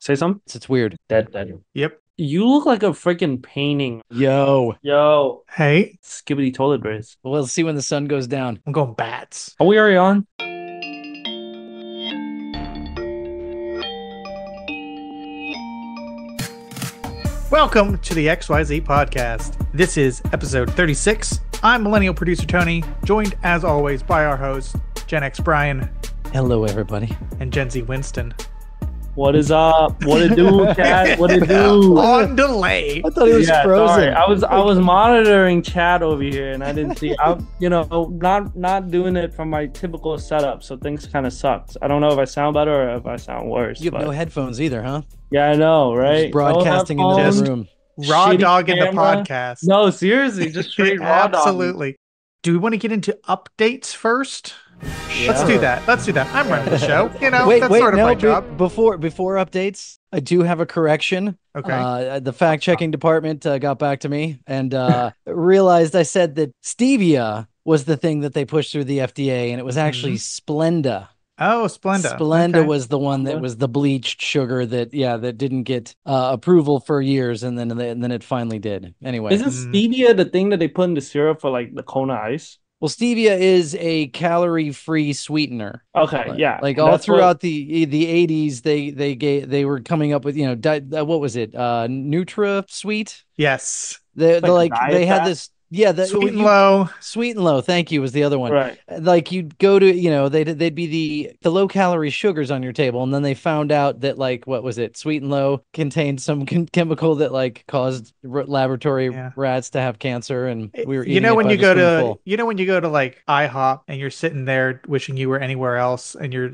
Say something. It's weird. Dead. Yep. You look like a freaking painting. Yo. Hey, Skibbity toilet brace. We'll see when the sun goes down. I'm going bats. Are we already on? Welcome to the XYZ podcast. This is episode 36. I'm millennial producer Tony, joined as always by our host, Gen X Brian. Hello, everybody. And Gen Z Winston. What is up? What it do, Chad? What it do? On delay. I thought he was frozen. Sorry. I was monitoring Chad over here, and I didn't see. I'm not doing it from my typical setup, so things kind of sucks. I don't know if I sound better or if I sound worse. You have no headphones either, huh? Yeah, I know, right? Just broadcasting no into headphones, the room. Raw shitty dog in the camera. podcast. No, seriously, just straight raw dog. Absolutely. Do we want to get into updates first? Yeah. Let's do that. I'm running the show. Wait, that's sort of my no, job. before updates, I do have a correction. Okay. The fact-checking department got back to me and realized I said that stevia was the thing that they pushed through the FDA, and it was actually Splenda. Oh, Splenda. Splenda Okay. was the one that was the bleached sugar that didn't get approval for years, and then it finally did. Anyway, Isn't stevia the thing that they put in the syrup for like the Kona ice? well, stevia is a calorie-free sweetener. Okay, yeah. Like all throughout the 80s, they were coming up with, what was it? Nutra Sweet. Yes. They diet had fat? this. Yeah, Sweet and low. Sweet and Low, thank you, was the other one. Right. Like you'd go to, they'd be the low calorie sugars on your table, and then they found out that what was it? Sweet and Low contained some chemical that caused laboratory rats to have cancer, and we were eating when it you by go the spoonful. to when you go to like IHOP and you're sitting there wishing you were anywhere else and you're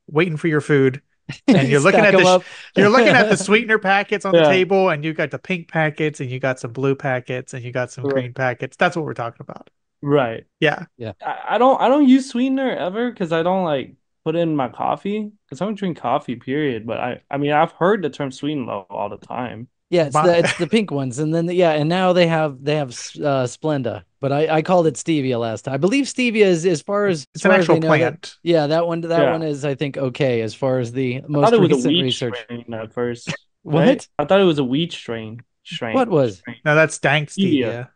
waiting for your food. And you're looking at the sweetener packets on the table, and you got the pink packets, and you got some blue packets, and you got some green packets. That's what we're talking about. Right. Yeah. I don't use sweetener ever because I don't put it in my coffee because I don't drink coffee, period. But I mean I've heard the term sweet and low all the time. Yeah, it's the pink ones, and then and now they have Splenda, but I called it stevia last time. I believe stevia is as far as it's an actual plant. That one is I think okay as far as the most recent research. Strain at first. What? Right? I thought it was a wheat strain. What was? No, that's dank stevia.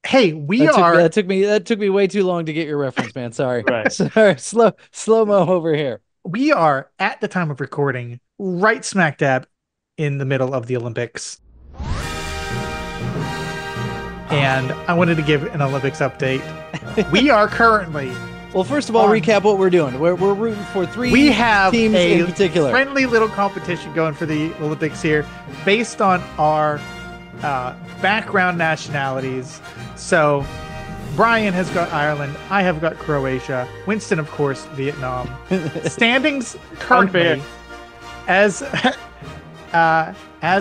Hey, that took me way too long to get your reference, man. Sorry. Right. Sorry. Slow-mo over here. We are at the time of recording right smack dab in the middle of the Olympics. And I wanted to give an Olympics update. We are currently... Well, first of all, recap what we're doing. We're rooting for three teams in particular. Friendly little competition going for the Olympics here based on our background nationalities. So Brian has got Ireland. I have got Croatia. Winston, of course, Vietnam. Standings currently as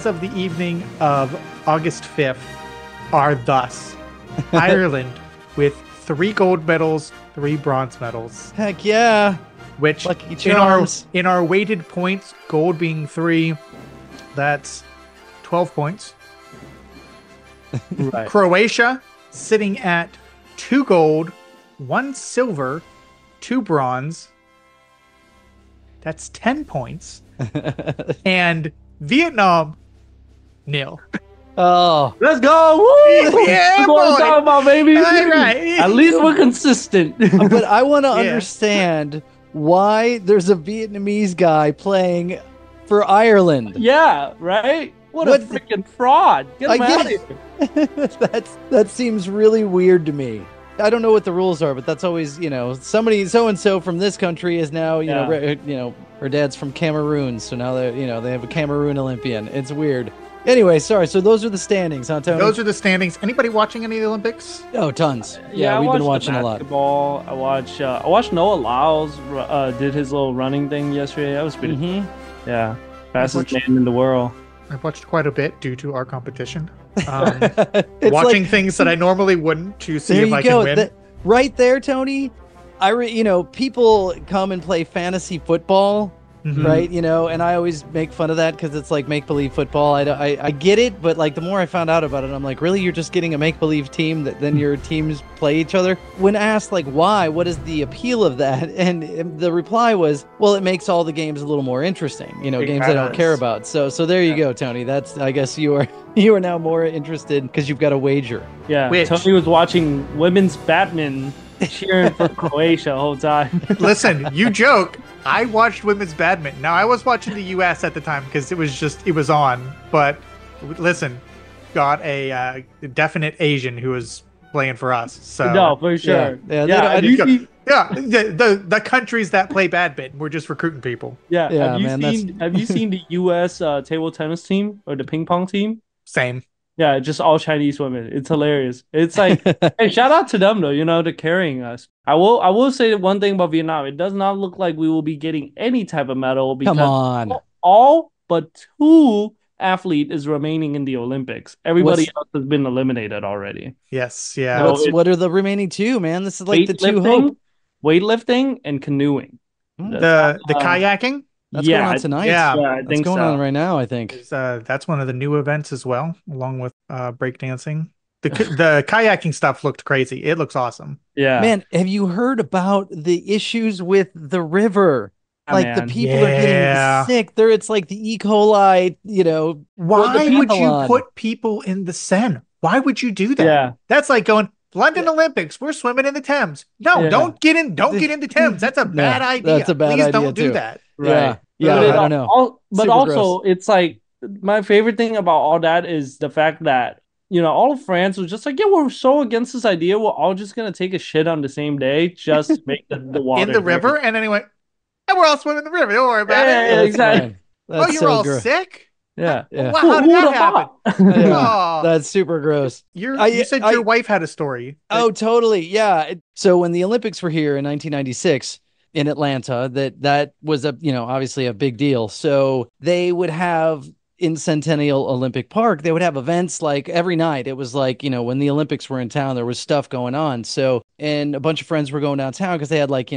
of the evening of August 5th are thus: Ireland with 3 gold medals, 3 bronze medals. Heck yeah. Which Lucky charms. in our weighted points, gold being 3, that's 12 points. Right. Croatia sitting at 2 gold, 1 silver, 2 bronze. That's 10 points. And Vietnam, 0. Oh, let's go! Woo! Yeah, that's what I'm talking about, baby. All right. At least we're consistent. But I want to understand why there's a Vietnamese guy playing for Ireland. Yeah, right? What a freaking fraud. Get him out of here. That seems really weird to me. I don't know what the rules are, but that's always, somebody so-and-so from this country is now, her dad's from Cameroon. So now they have a Cameroon Olympian. It's weird. Anyway, sorry. So those are the standings, huh, Tony? Those are the standings. Anybody watching any of the Olympics? Oh, tons. Yeah, we've been watching a lot. I watched Noah Lyles did his little running thing yesterday. That was pretty cool. Yeah, fastest man in the world. I've watched quite a bit due to our competition. Watching things that I normally wouldn't to see if I can win. Right there, Tony. People come and play fantasy football right? You know, and I always make fun of that because it's like make-believe football. I get it, but like the more I found out about it, I'm like, really, you're just getting a make-believe team that then your teams play each other? When asked like why, what is the appeal of that? And the reply was, well, it makes all the games a little more interesting, you know, games I don't care about. So there you go, Tony. That's, I guess you are now more interested because you've got a wager. Yeah, Tony was watching women's badminton, cheering for Croatia the whole time. Listen, you joke. I watched women's badminton. Now, I was watching the U.S. at the time because it was on. But listen, got a definite Asian who was playing for us. So no, for sure. The countries that play badminton, we're just recruiting people. Yeah. Have you seen the U.S. Table tennis team or the ping pong team? Same. Yeah, just all Chinese women. It's hilarious. It's like, hey, shout out to them though, you know, to carrying us. I will say one thing about Vietnam. It does not look like we will be getting any type of medal because come on, all but 2 athletes is remaining in the Olympics. Everybody else has been eliminated already. Yes, yeah. So what are the remaining 2, man? This is like the 2 hope. Weightlifting and canoeing. The kayaking. That's going on tonight. Yeah, I think that's going on right now, I think. That's one of the new events as well, along with breakdancing. The kayaking stuff looked crazy. It looks awesome. Yeah. Man, have you heard about the issues with the river? Like the people are getting sick. It's like the E. coli, you know. Why would you put people in the Seine? Why would you do that? Yeah. That's like going, London Olympics, we're swimming in the Thames. No, don't get in the Thames. That's a bad idea. That's a bad idea. Please don't do that. Right. Yeah, I don't know. But also, it's like my favorite thing about all that is the fact that, you know, all of France was just like, yeah, we're so against this idea. We're all just going to take a shit on the same day. Just make the water. In the river. And anyway, and we're all swimming in the river. Don't worry about it. Yeah, exactly. You're all sick? Yeah. Well, how did that happen? That's super gross. You said your wife had a story. Oh, totally. Yeah. So when the Olympics were here in 1996 in Atlanta, that was obviously a big deal. So they would have in Centennial Olympic Park, they would have events like every night. It was like, you know, when the Olympics were in town, there was stuff going on. So, and a bunch of friends were going downtown because they had like,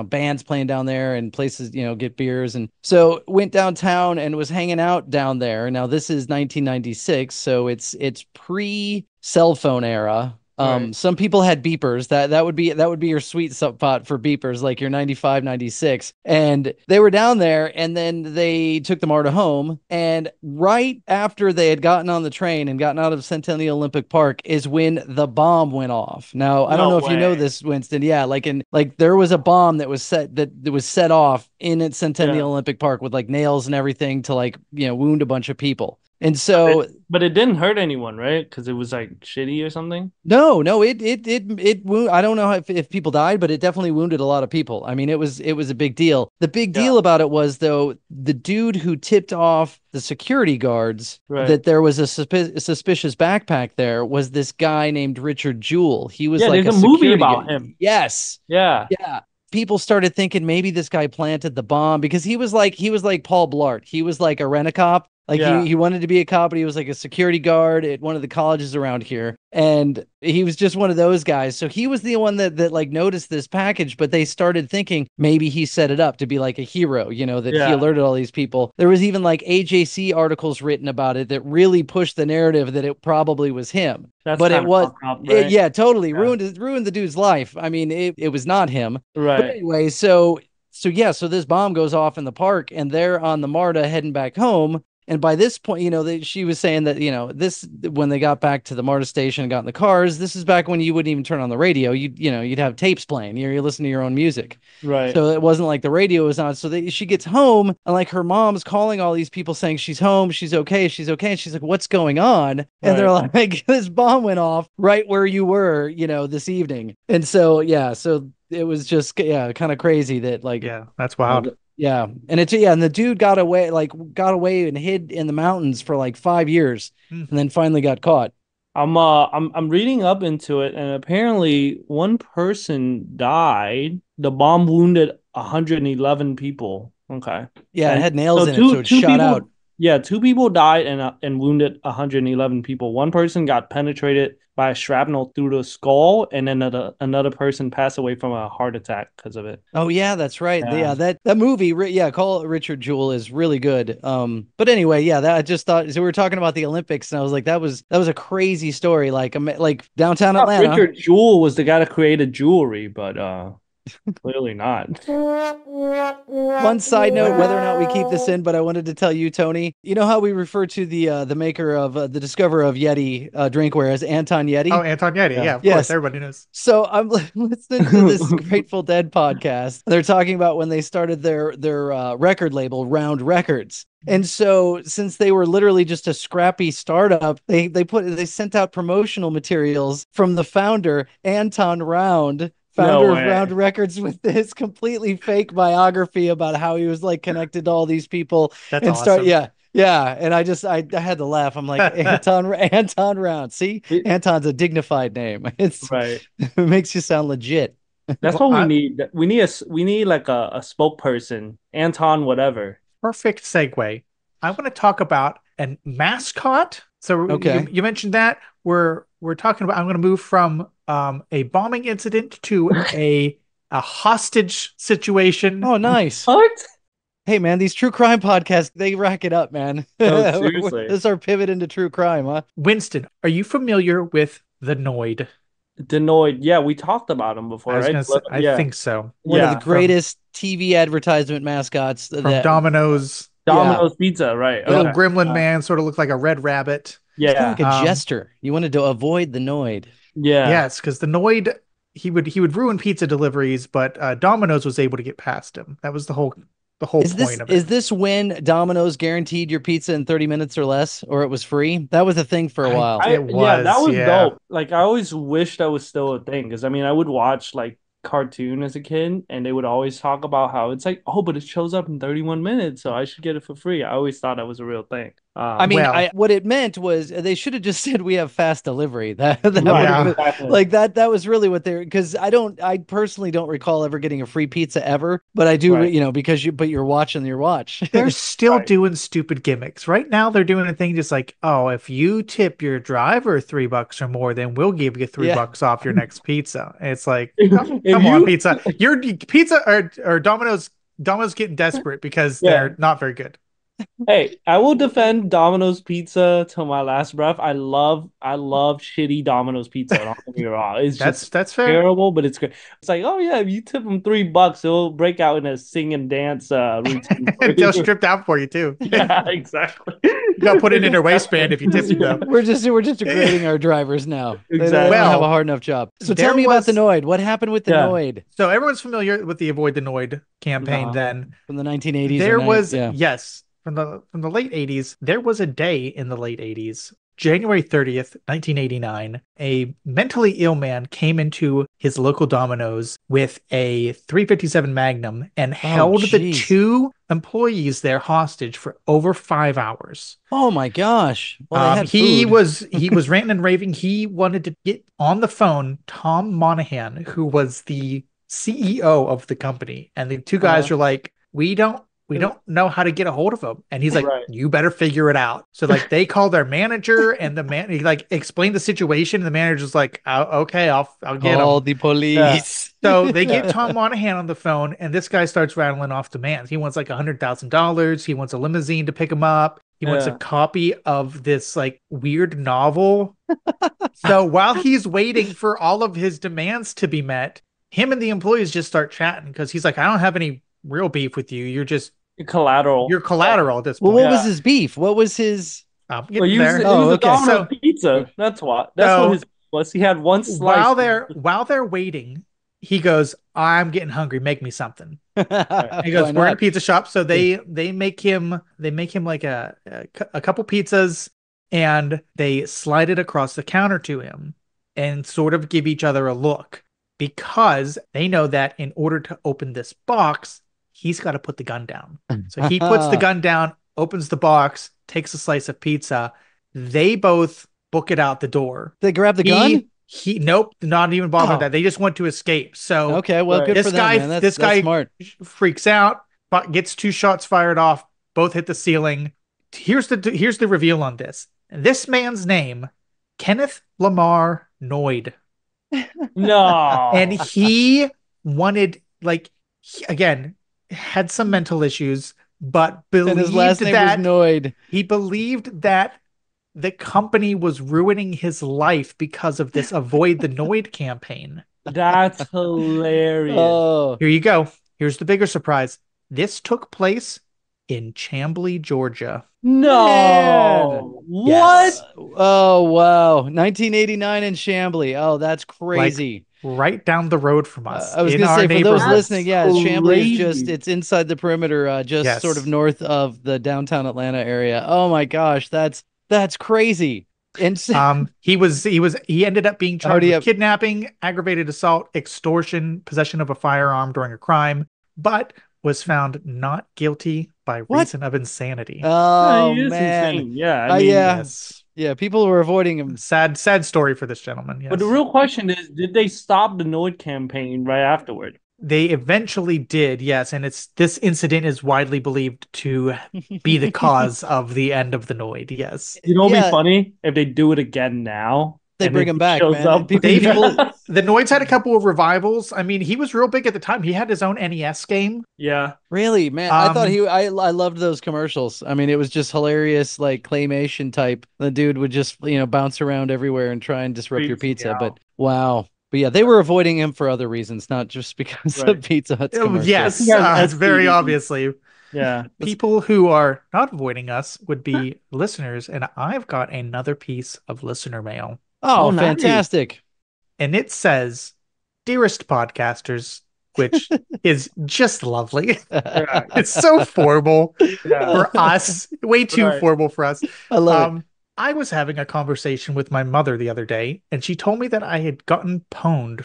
bands playing down there and places, get beers. And so went downtown and was hanging out down there. Now this is 1996. So it's pre-cell phone era. Right. Some people had beepers. That would be your sweet spot for beepers, like your 95, 96. And they were down there, and then they took the MARTA home. And right after they had gotten on the train and gotten out of Centennial Olympic Park is when the bomb went off. Now, I don't know if you know this, Winston. Yeah, there was a bomb that was set off in Centennial Olympic Park with like nails and everything to wound a bunch of people. And so, but it didn't hurt anyone, right? Because it was like shitty or something. No, it I don't know if people died, but it definitely wounded a lot of people. I mean, it was a big deal. The big deal about it was though the dude who tipped off the security guards that there was a suspicious backpack there was this guy named Richard Jewell. He was like there's a movie about him. Yes. Yeah. People started thinking maybe this guy planted the bomb because he was like Paul Blart. He was like a rent-a-cop. He wanted to be a cop, but he was like a security guard at one of the colleges around here. And he was just one of those guys. So he was the one that noticed this package, but they started thinking maybe he set it up to be like a hero, he alerted all these people. There was even like AJC articles written about it that really pushed the narrative that it probably was him. But it was, right? Totally. Ruined the dude's life. I mean, it was not him. Right. But anyway, so this bomb goes off in the park and they're on the MARTA heading back home. And by this point, she was saying that, this, when they got back to the MARTA station and got in the cars, this is back when you wouldn't even turn on the radio. You'd have tapes playing. You're listening to your own music. Right. So it wasn't like the radio was on. So she gets home and like her mom's calling all these people saying she's home. She's okay. She's okay. And she's like, what's going on? And they're like, this bomb went off right where you were, this evening. And so, so it was just, kind of crazy that that's wild. Yeah. And and the dude got away and hid in the mountains for like 5 years and then finally got caught. I'm reading up into it, and apparently one person died. The bomb wounded 111 people. Okay. Yeah, it had nails in it, so it shot out. Yeah, 2 people died and wounded 111 people. One person got penetrated by a shrapnel through the skull, and then another person passed away from a heart attack because of it. Oh yeah, that's right. Yeah. Yeah, that movie, yeah, Call It Richard Jewell is really good. But anyway, yeah, that I just thought so we were talking about the Olympics, and I was like, that was a crazy story. Like downtown I thought Atlanta. Richard Jewell was the guy that created jewelry, but clearly not. One side note, whether or not we keep this in, but I wanted to tell you, Tony. You know how we refer to the maker of the discoverer of Yeti drinkware as Anton Yeti? Oh, Anton Yeti. Yeah, of Yes. course. Everybody knows. So I'm listening to this Grateful Dead podcast. They're talking about when they started their record label, Round Records. And so since they were literally just a scrappy startup, they sent out promotional materials from the founder, Anton Round, No founder of way. Round Records, with this completely fake biography about how he was like connected to all these people. That's And awesome. yeah, and I had to laugh. I'm like, Anton Round. See, Anton's a dignified name. Right. It makes you sound legit. That's Well, what we need. We need like a spokesperson, Anton whatever. perfect segue. I want to talk about a mascot. So Okay. you mentioned that we're talking about. I'm going to move from a bombing incident to a hostage situation. Oh, nice. What? Hey, man, these true crime podcasts, they rack it up, man. No, seriously. This is our pivot into true crime, huh? Winston, are you familiar with the Noid? Denoid. Yeah, we talked about him before, I was right? gonna say, I Yeah. think so. One of Yeah, the greatest TV advertisement mascots From that Domino's, Domino's Pizza, right? little Okay. gremlin man sort of looked like a red rabbit. he's kind Yeah. of like a Um, jester. You wanted to avoid the Noid. Yeah. Yes, because the Noid he would ruin pizza deliveries, but Domino's was able to get past him. That was the whole Is this point of it. is this when Domino's guaranteed your pizza in 30 minutes or less, or it was free? That was a thing for a while. It Yeah, that was, was yeah. dope. Like I always wished that was still a thing because I mean I would watch like cartoon as a kid and they would always talk about how it's like, oh, but it shows up in 31 minutes, so I should get it for free. I always thought that was a real thing. I mean, Well- what it meant was they should have just said we have fast delivery. That would Right, have been, exactly. like that was really what they're, because I personally don't recall ever getting a free pizza ever, but I do, Right. because you're watching your watch. They're still Right. doing stupid gimmicks. Right now, they're doing a thing just like, oh, if you tip your driver $3 or more, then we'll give you $3 off your next pizza. And it's like, If come on, you- pizza. Your pizza or Domino's getting desperate because Yeah. they're not very good. Hey, I will defend Domino's Pizza till my last breath. I love shitty Domino's Pizza. Don't get me wrong. It's just That's fair. terrible, but it's great. It's like, oh yeah, if you tip them $3, it'll break out in a sing and dance routine. They'll strip out for you too. Yeah, exactly. You gotta put it in their waistband if you tip them though. We're just degrading our drivers now. They Exactly. don't have Well, a hard enough job. So there tell me about the was- Noid. What happened with the Yeah. Noid So everyone's familiar with the Avoid the Noid campaign. No. Then from the 1980s? there or was yeah. yes from the late 80s. There was a day in the late 80s, January 30th, 1989. A mentally ill man came into his local Domino's with a 357 Magnum and held the geez. 2 employees there hostage for over 5 hours. Oh my gosh. Well, they had he food. was ranting and raving. He wanted to get on the phone Tom Monahan, who was the CEO of the company, and the 2 guys are like, we don't know how to get a hold of him. And he's like, Right. you better figure it out. So like they call their manager, and the man he like explained the situation. And the manager's like, oh, okay, I'll get him. Call the police. So they get Tom Monahan on the phone, and this guy starts rattling off demands. He wants like $100,000. He wants a limousine to pick him up. He wants a Yeah. copy of this like weird novel. So while he's waiting for all of his demands to be met, him and the employees just start chatting because he's like, I don't have any real beef with you. You're Collateral. collateral at this Well, point. what was Yeah. his beef? What was his? I'm Well, getting he was, there. it Oh, was a okay. Domino's So- Pizza. That's what. That's So- what his was. He had one slice. While they're waiting, he goes, I'm getting hungry. Make me something. He goes, Why we're in a not? pizza shop. So they make him like a couple pizzas, and they slide it across the counter to him and sort of give each other a look, because they know that in order to open this box, he's got to put the gun down. So he puts the gun down, opens the box, takes a slice of pizza. They both book it out the door. They grabbed the gun? Nope, not even bothered Oh. that. They just want to escape. So Okay, well, Right. good This for them, guy- man. That's, this that's guy- smart. freaks out, but gets 2 shots fired off. Both hit the ceiling. Here's the reveal on this. This man's name Kenneth Lamar Noyd. And No. he wanted, like, again, had some mental issues, but And his last believed name was that Noid. he believed that the company was ruining his life because of this Avoid the Noid campaign. That's hilarious. Oh, Here you go. Here's the bigger surprise. This took place in Chamblee, Georgia. man. No. What? Yes. Oh, wow. 1989 in Chamblee. Oh, that's Like crazy. right down the road from us I was in gonna our say for those neighborhood. listening, That's yeah, Chamblee is just crazy. it's inside the perimeter, just sort of Yes. north of the downtown Atlanta area. Oh my gosh, that's crazy. And He ended up being how do charged you with have kidnapping, aggravated assault, extortion, possession of a firearm during a crime, but was found not guilty by what? reason of insanity. No, Oh he is man. insane. Yeah, I mean, Yeah. Yes. Yeah, people were avoiding him. Sad story for this gentleman. but the Yes. real question is, did they stop the Noid campaign right afterward? They eventually did, yes, and it's this incident is widely believed to be the cause of the end of the Noid. Yes. You know, it'd be Yeah, funny if they do it again now they and bring then him he back, shows man. And up. people They've people the Noids had a couple of revivals. I mean, he was real big at the time. He had his own NES game. Yeah, really, man, I thought Um, I loved those commercials. I mean, it was just hilarious, like claymation type. The dude would just, bounce around everywhere and try and disrupt your creeps me pizza. But out. wow. But yeah, they were avoiding him for other reasons, not just because of Right. Pizza Hut's oh, commercials. He yes, has very STD. obviously. Yeah. Let's, People who are not avoiding us would be listeners, and I've got another piece of listener mail. oh, Oh, nice. fantastic. And it says, Dearest podcasters, which is just lovely. Yeah. It's so formal Yeah. for us, way too Right. formal for us. I love it. I was having a conversation with my mother the other day, and she told me that I had gotten pwned.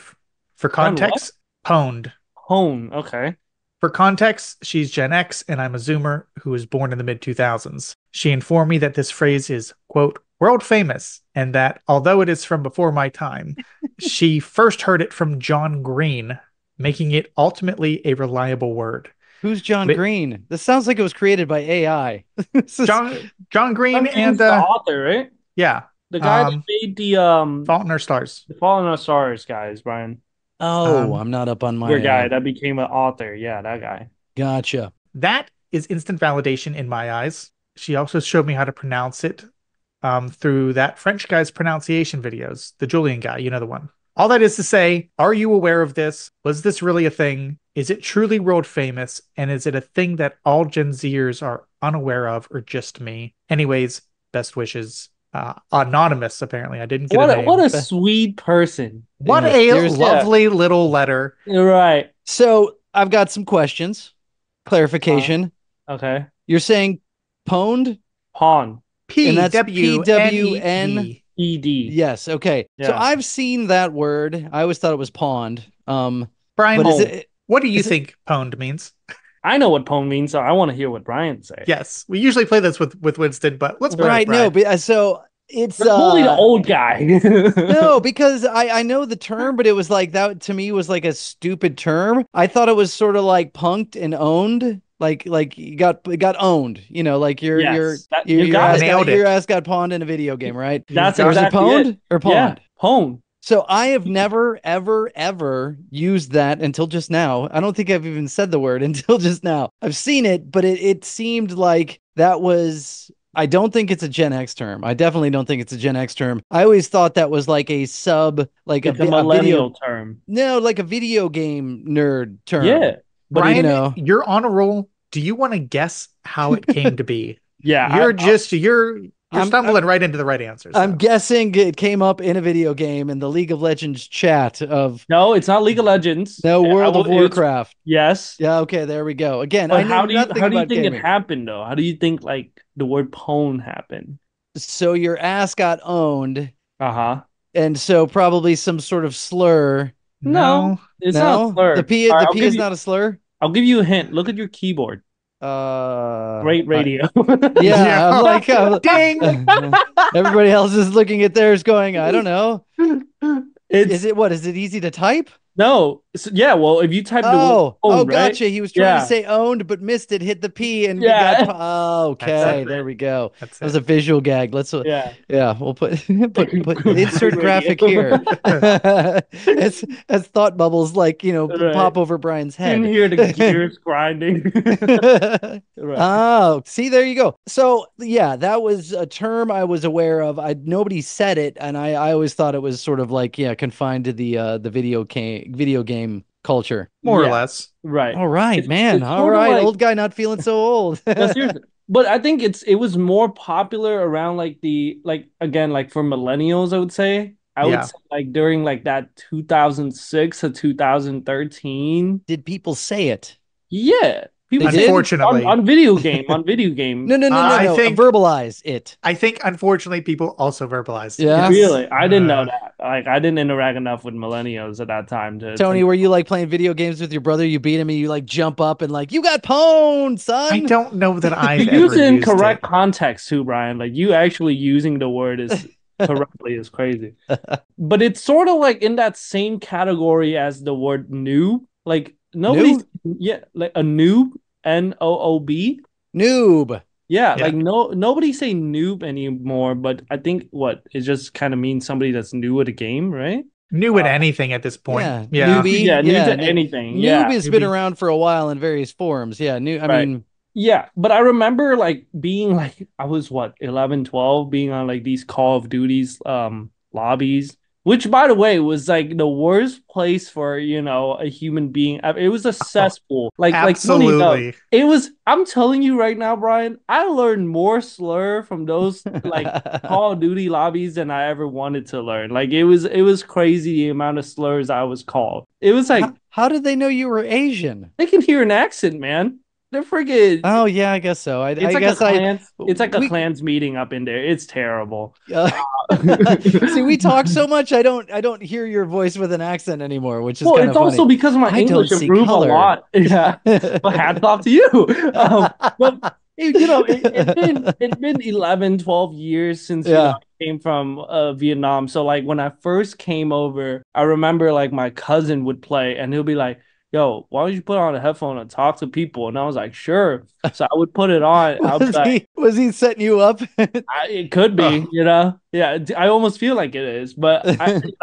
For Done what? context, pwned. Hone. Okay. For context, she's Gen X and I'm a Zoomer who was born in the mid 2000s. She informed me that this phrase is, quote, world famous, and that although it is from before my time, she first heard it from John Green, making it ultimately a reliable word. Who's John But Green? This sounds like it was created by AI. John Green John and Green's the author, right? yeah, The guy that made Fault in Our Stars. the Fallen Our Stars guys, Brian. Oh, Um, I'm not up on Your my guy that became an author. Yeah, that guy. gotcha. that is instant validation in my eyes. She also showed me how to pronounce it through that French guy's pronunciation videos, the Julian guy, you know the one. All that is to say, are you aware of this? Was this really a thing? Is it truly world famous? And is it a thing that all Gen Zers are unaware of or just me? Anyways, best wishes. Anonymous, apparently. I didn't get a name. What a sweet person. What Yeah, a there's- lovely little letter. You're right. So I've got some questions. Clarification. Okay. You're saying pwned? Pawn. And that's PWNED. ED. Yes. Okay. So Yeah. I've seen that word. I always thought it was pond. Brian, But is it? what do you is it- think pwned means? I know what pawn means, so I want to hear what Brian say. Yes, we usually play this with Winston, but let's play Right. with No. Brian. But so it's You're totally the old guy. no, because I know the term, but it was like that to me was like a stupid term. I thought it was sort of like punked and owned. Like you got owned, like your Yes, your that- your, you your got ass it. got, Nailed your it. ass got pawned in a video game, right? That's got Was it exactly pwned it. or Yeah, pawned? pawn. So I have never, ever, ever used that until just now. I don't think I've even said the word until just now. I've seen it, but it seemed like that was. I don't think it's a Gen X term. I definitely don't think it's a Gen X term. I always thought that was like a sub, like It's a a millennial video. term. No, like a video game nerd term. Yeah, but Brian, know. you're on a roll. Do you want to guess how it came to be? yeah. You're I'm- stumbling right into the right answers. I'm though. guessing it came up in a video game in the League of Legends chat of No, it's not League of Legends. no World of It's- Warcraft. Yes. Yeah, okay, there we go. Again, But I know nothing how do you about think gaming. it happened though? How do you think like the word pawn happened? So your ass got owned, Uh-huh. and so probably some sort of slur. No, it's not No, a slur. the P All right, the I'll P give is you, not a slur. I'll give you a hint. Look at your keyboard. Great radio. Yeah, I'm like, Ding! everybody else is looking at theirs, going, I don't know. It's Is it what? Is it easy to type? no, yeah, well, if you type the word Oh, phone, right? gotcha. He was trying to Yeah, say owned, but missed it, hit the P, and we got. yeah, Oh, That's okay, it. there that's we go. That's That was it. a visual gag. Let's, yeah. yeah, we'll put put Great insert radio. graphic here. As thought bubbles like Right. pop over Brian's You can head. hear the gears grinding. Right. Oh, see, there you go. So yeah, that was a term I was aware of. Nobody said it, and I always thought it was sort of like confined to the video game culture. More or Yeah. less. Right. All right, man. It's All sort of right, like old guy not feeling so old. no, seriously. But I think it was more popular around like the like again like for millennials, I would say. I would Yeah. say like during like that 2006 to 2013. Did people say it? Yeah. They People say did? Unfortunately, on video game. No, no, no, no, I no. think Verbalize it. I think unfortunately people also verbalized it. Yeah. Yes. Really? I didn't know that. Like I didn't interact enough with millennials at that time to Tony, were you like playing video games with your brother? You beat him and you like jump up and like, you got pwned, I son. don't know that I've use ever it in used correct it. context too, Brian. Like you actually using the word is correctly is crazy. But it's sort of like in that same category as the word noob. Like nobody's Noob? yeah, like a noob, Noob. Noob. Yeah, Yeah. like nobody say noob anymore, but I think what it just kind of means somebody that's new at a game, right? New at anything at this point. Yeah. Yeah. Newbie. Yeah, new Yeah. to anything. Noob Yeah. has been Newbie. around for a while in various forms. Yeah. New. I Right. mean, Yeah, but I remember like being like I was what 11, 12, being on like these Call of Duties lobbies, which by the way was like the worst place for, a human being. It was a Oh, cesspool. Like Tony knows. absolutely. It was I'm telling you right now, Brian, I learned more slur from those like Call of Duty lobbies than I ever wanted to learn. Like it was crazy the amount of slurs I was called. It was like how did they know you were Asian? they can hear an accent, man. They're freaking Oh yeah, I guess so. it's I like guess it's like a we clans meeting up in there. It's terrible. uh, see we talk so much. I don't hear your voice with an accent anymore, which is Well, kind it's of also funny. because my I don't English see improved a color. lot. Yeah, but hats off to you. But it's been 11, 12 years since Yeah. I came from Vietnam. So like when I first came over, I remember like my cousin would play and he'll be like, "Yo, why don't you put on a headphone and talk to people?" And I was like, "Sure." So I would put it on. I'll be like, Was he setting you up? it could be, Oh, Yeah, I almost feel like it is, but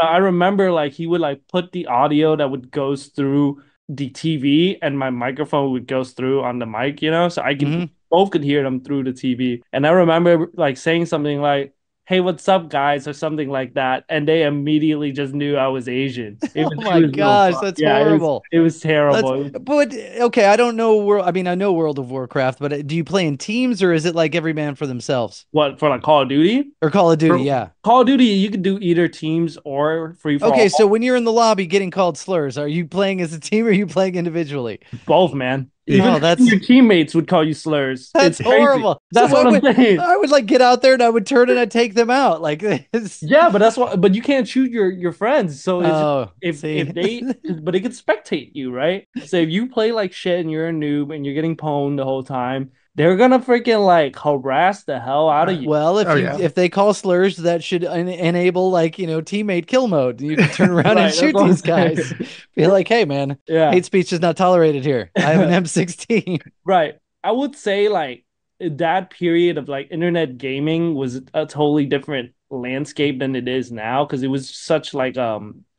I remember like he would like put the audio that would goes through the TV and my microphone would goes through on the mic, so I can Mhm. both could hear them through the TV. And I remember like saying something like, "Hey, what's up, guys?" or something like that, and they immediately just knew I was Asian. It Oh was my it was real gosh, fun. that's Yeah, horrible. it was That's terrible. but okay, I don't know I mean, I know World of Warcraft, but do you play in teams or is it like every man for themselves? What for like Call of Duty? Or Call of Duty, for- yeah. Call of Duty, you could do either teams or free for Okay, so all. when you're in the lobby getting called slurs, are you playing as a team or are you playing individually? Both, man. Yeah. Oh, Even your teammates would call you slurs. that's It's crazy. horrible. That's So what I'm saying. I would like get out there and I would turn and I'd take them out. Like this. Yeah, but that's what. But you can't shoot your friends. So it's Oh, if see. but they could spectate you, right? So if you play like shit and you're a noob and you're getting pwned the whole time, they're gonna freaking like harass the hell out of you. Well, Oh, yeah. if they call slurs, that should enable like teammate kill mode. You can turn around Right, and that's shoot what I'm these guys. saying. Be like, hey man, Yeah, hate speech is not tolerated here. I have an M16. right. I would say like that period of like internet gaming was a totally different landscape than it is now because it was such like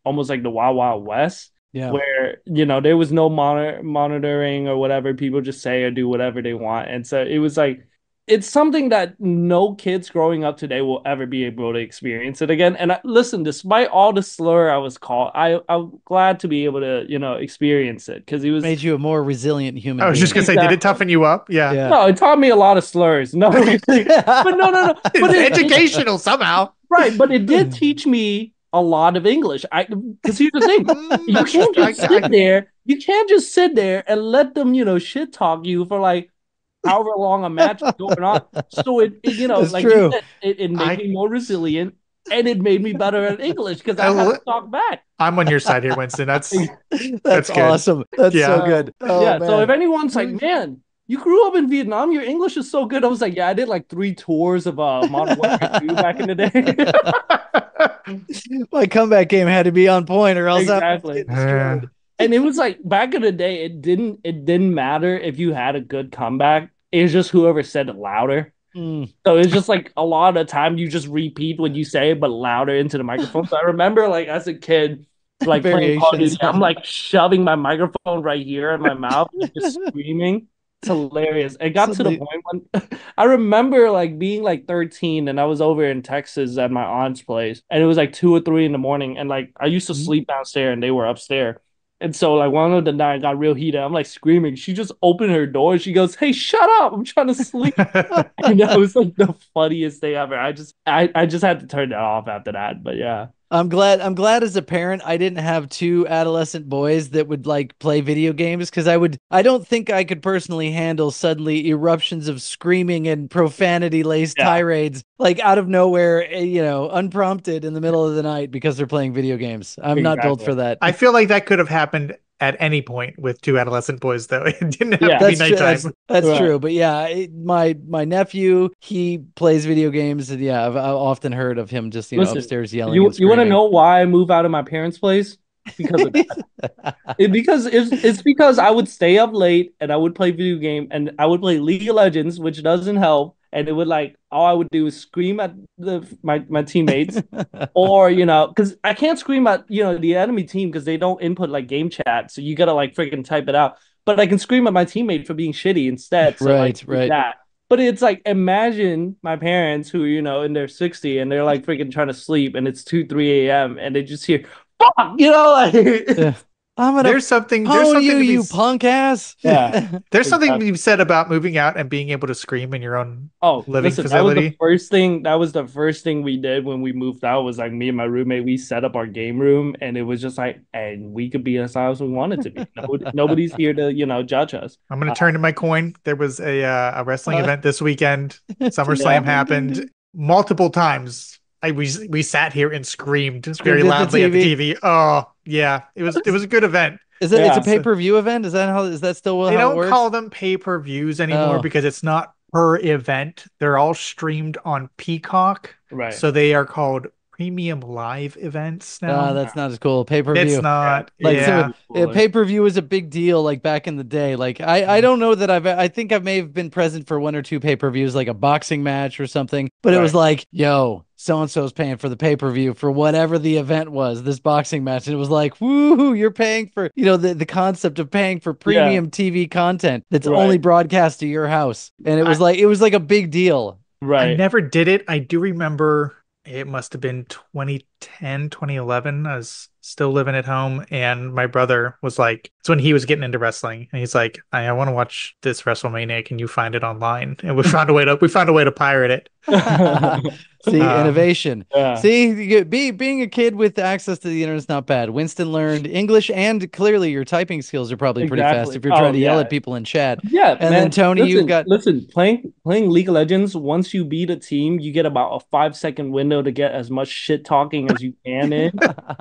almost like the Wild Wild West. Yeah. Where there was no monitoring or whatever, people just say or do whatever they want, and so it was like it's something that no kids growing up today will ever be able to experience it again. And listen, despite all the slur I was called, I'm glad to be able to experience it because it was Made you a more resilient human I was just being. gonna say, did it Exactly. toughen you up? Yeah. Yeah. no, it taught me a lot of slurs. No, but no, but It's educational somehow. right, but it did teach me a lot of English. Because here's the thing. You can't just sit there. You can't just sit there and let them, shit talk you for like however long a match is going on. So That's like true. you said, it made me more resilient and it made me better at English because I had to talk back. I'm on your side here, Winston. That's That's good. awesome. That's Yeah. so good. Oh, Yeah. So man. if anyone's like, man, you grew up in Vietnam, your English is so good. I was like, yeah, I did like 3 tours of Modern Warfare 2 back in the day. My comeback game had to be on point or else I was Exactly. getting destroyed. And it was like back in the day, it didn't matter if you had a good comeback. It was just whoever said it louder. Mm. So it's just like a lot of the time you just repeat what you say, but louder into the microphone. So I remember like as a kid, like playing Call of Duty, Variations I'm on. like shoving my microphone right here in my mouth, just screaming. It's hilarious. It got to the Suddenly, point when I remember like being like 13 and I was over in Texas at my aunt's place, and it was like 2 or 3 in the morning, and like I used to sleep downstairs and they were upstairs. And so like one of the night got real heated. I'm like screaming. She just opened her door. She goes, "Hey, shut up! I'm trying to sleep." And that was like the funniest thing ever. I just had to turn that off after that. But yeah. I'm glad as a parent I didn't have two adolescent boys that would like play video games because I don't think I could personally handle suddenly eruptions of screaming and profanity laced Yeah, tirades like out of nowhere, unprompted in the middle of the night because they're playing video games. I'm not built exactly. for that. I feel like that could have happened at any point with two adolescent boys, though. It didn't have to Yeah. be That's true. That's nighttime. that's Right. true. But yeah, my nephew, he plays video games, and yeah, I've often heard of him just Listen, upstairs yelling and you want to screaming. know why I moved out of my parents' place? Because of that. Because it's because I would stay up late and I would play video game and I would play League of Legends, which doesn't help. And it would like all I would do is scream at my teammates, or because I can't scream at the enemy team because they don't input like game chat, so you gotta like freaking type it out. But I can scream at my teammate for being shitty instead. So like Right, right. that. But it's like imagine my parents who in their 60 and they're like freaking trying to sleep and it's 2 3 a.m. and they just hear fuck, Yeah. like I'm gonna There's pwn something you, to be you punk ass. yeah. there's something to Exactly. be said about moving out and being able to scream in your own Oh, living listen, that was the facility. first thing. That was the first thing we did when we moved out. Was like me and my roommate. We set up our game room, and it was just like, and we could be as loud as we wanted to be. Nobody's here to judge us. I'm gonna Uh, turn to my coin. There was a wrestling Uh, event this weekend. yeah, SummerSlam happened multiple times. We sat here and screamed very Screamed at the loudly at the TV. TV. Oh yeah, it was a good event. It's a yeah, pay-per-view event? Is that still They how it don't call works? them pay-per-views anymore Oh, because it's not per event. They're all streamed on Peacock. right. So they are called premium live events now. that's not as cool. It's Pay-per-view. Yeah, not. Like it's so Yeah. way cooler. pay-per-view was a big deal like back in the day. Like I don't know that I think I may have been present for one or two pay-per-views like a boxing match or something, but it was Right. like, yo, so and so's paying for the pay-per-view for whatever the event was, this boxing match. And it was like, woo, you're paying for, the concept of paying for Yeah. premium TV content that's only Right. broadcast to your house. And I, it was like a big deal. I Right. never did it. I do remember it must have been 2010, 2011. I was still living at home, and my brother was like, it's when he was getting into wrestling, and he's like, I want to watch this WrestleMania. Can you find it online? And we found a way to pirate it. See, Um, innovation. Yeah. See, being a kid with access to the internet is not bad. Winston learned English, and clearly your typing skills are probably pretty fast Exactly. if you're Oh trying to yell yeah. at people in chat. Yeah, And then man. Tony, you've Listen, got listen. Playing League of Legends. Once you beat a team, you get about a 5 second window to get as much shit talking as you can in.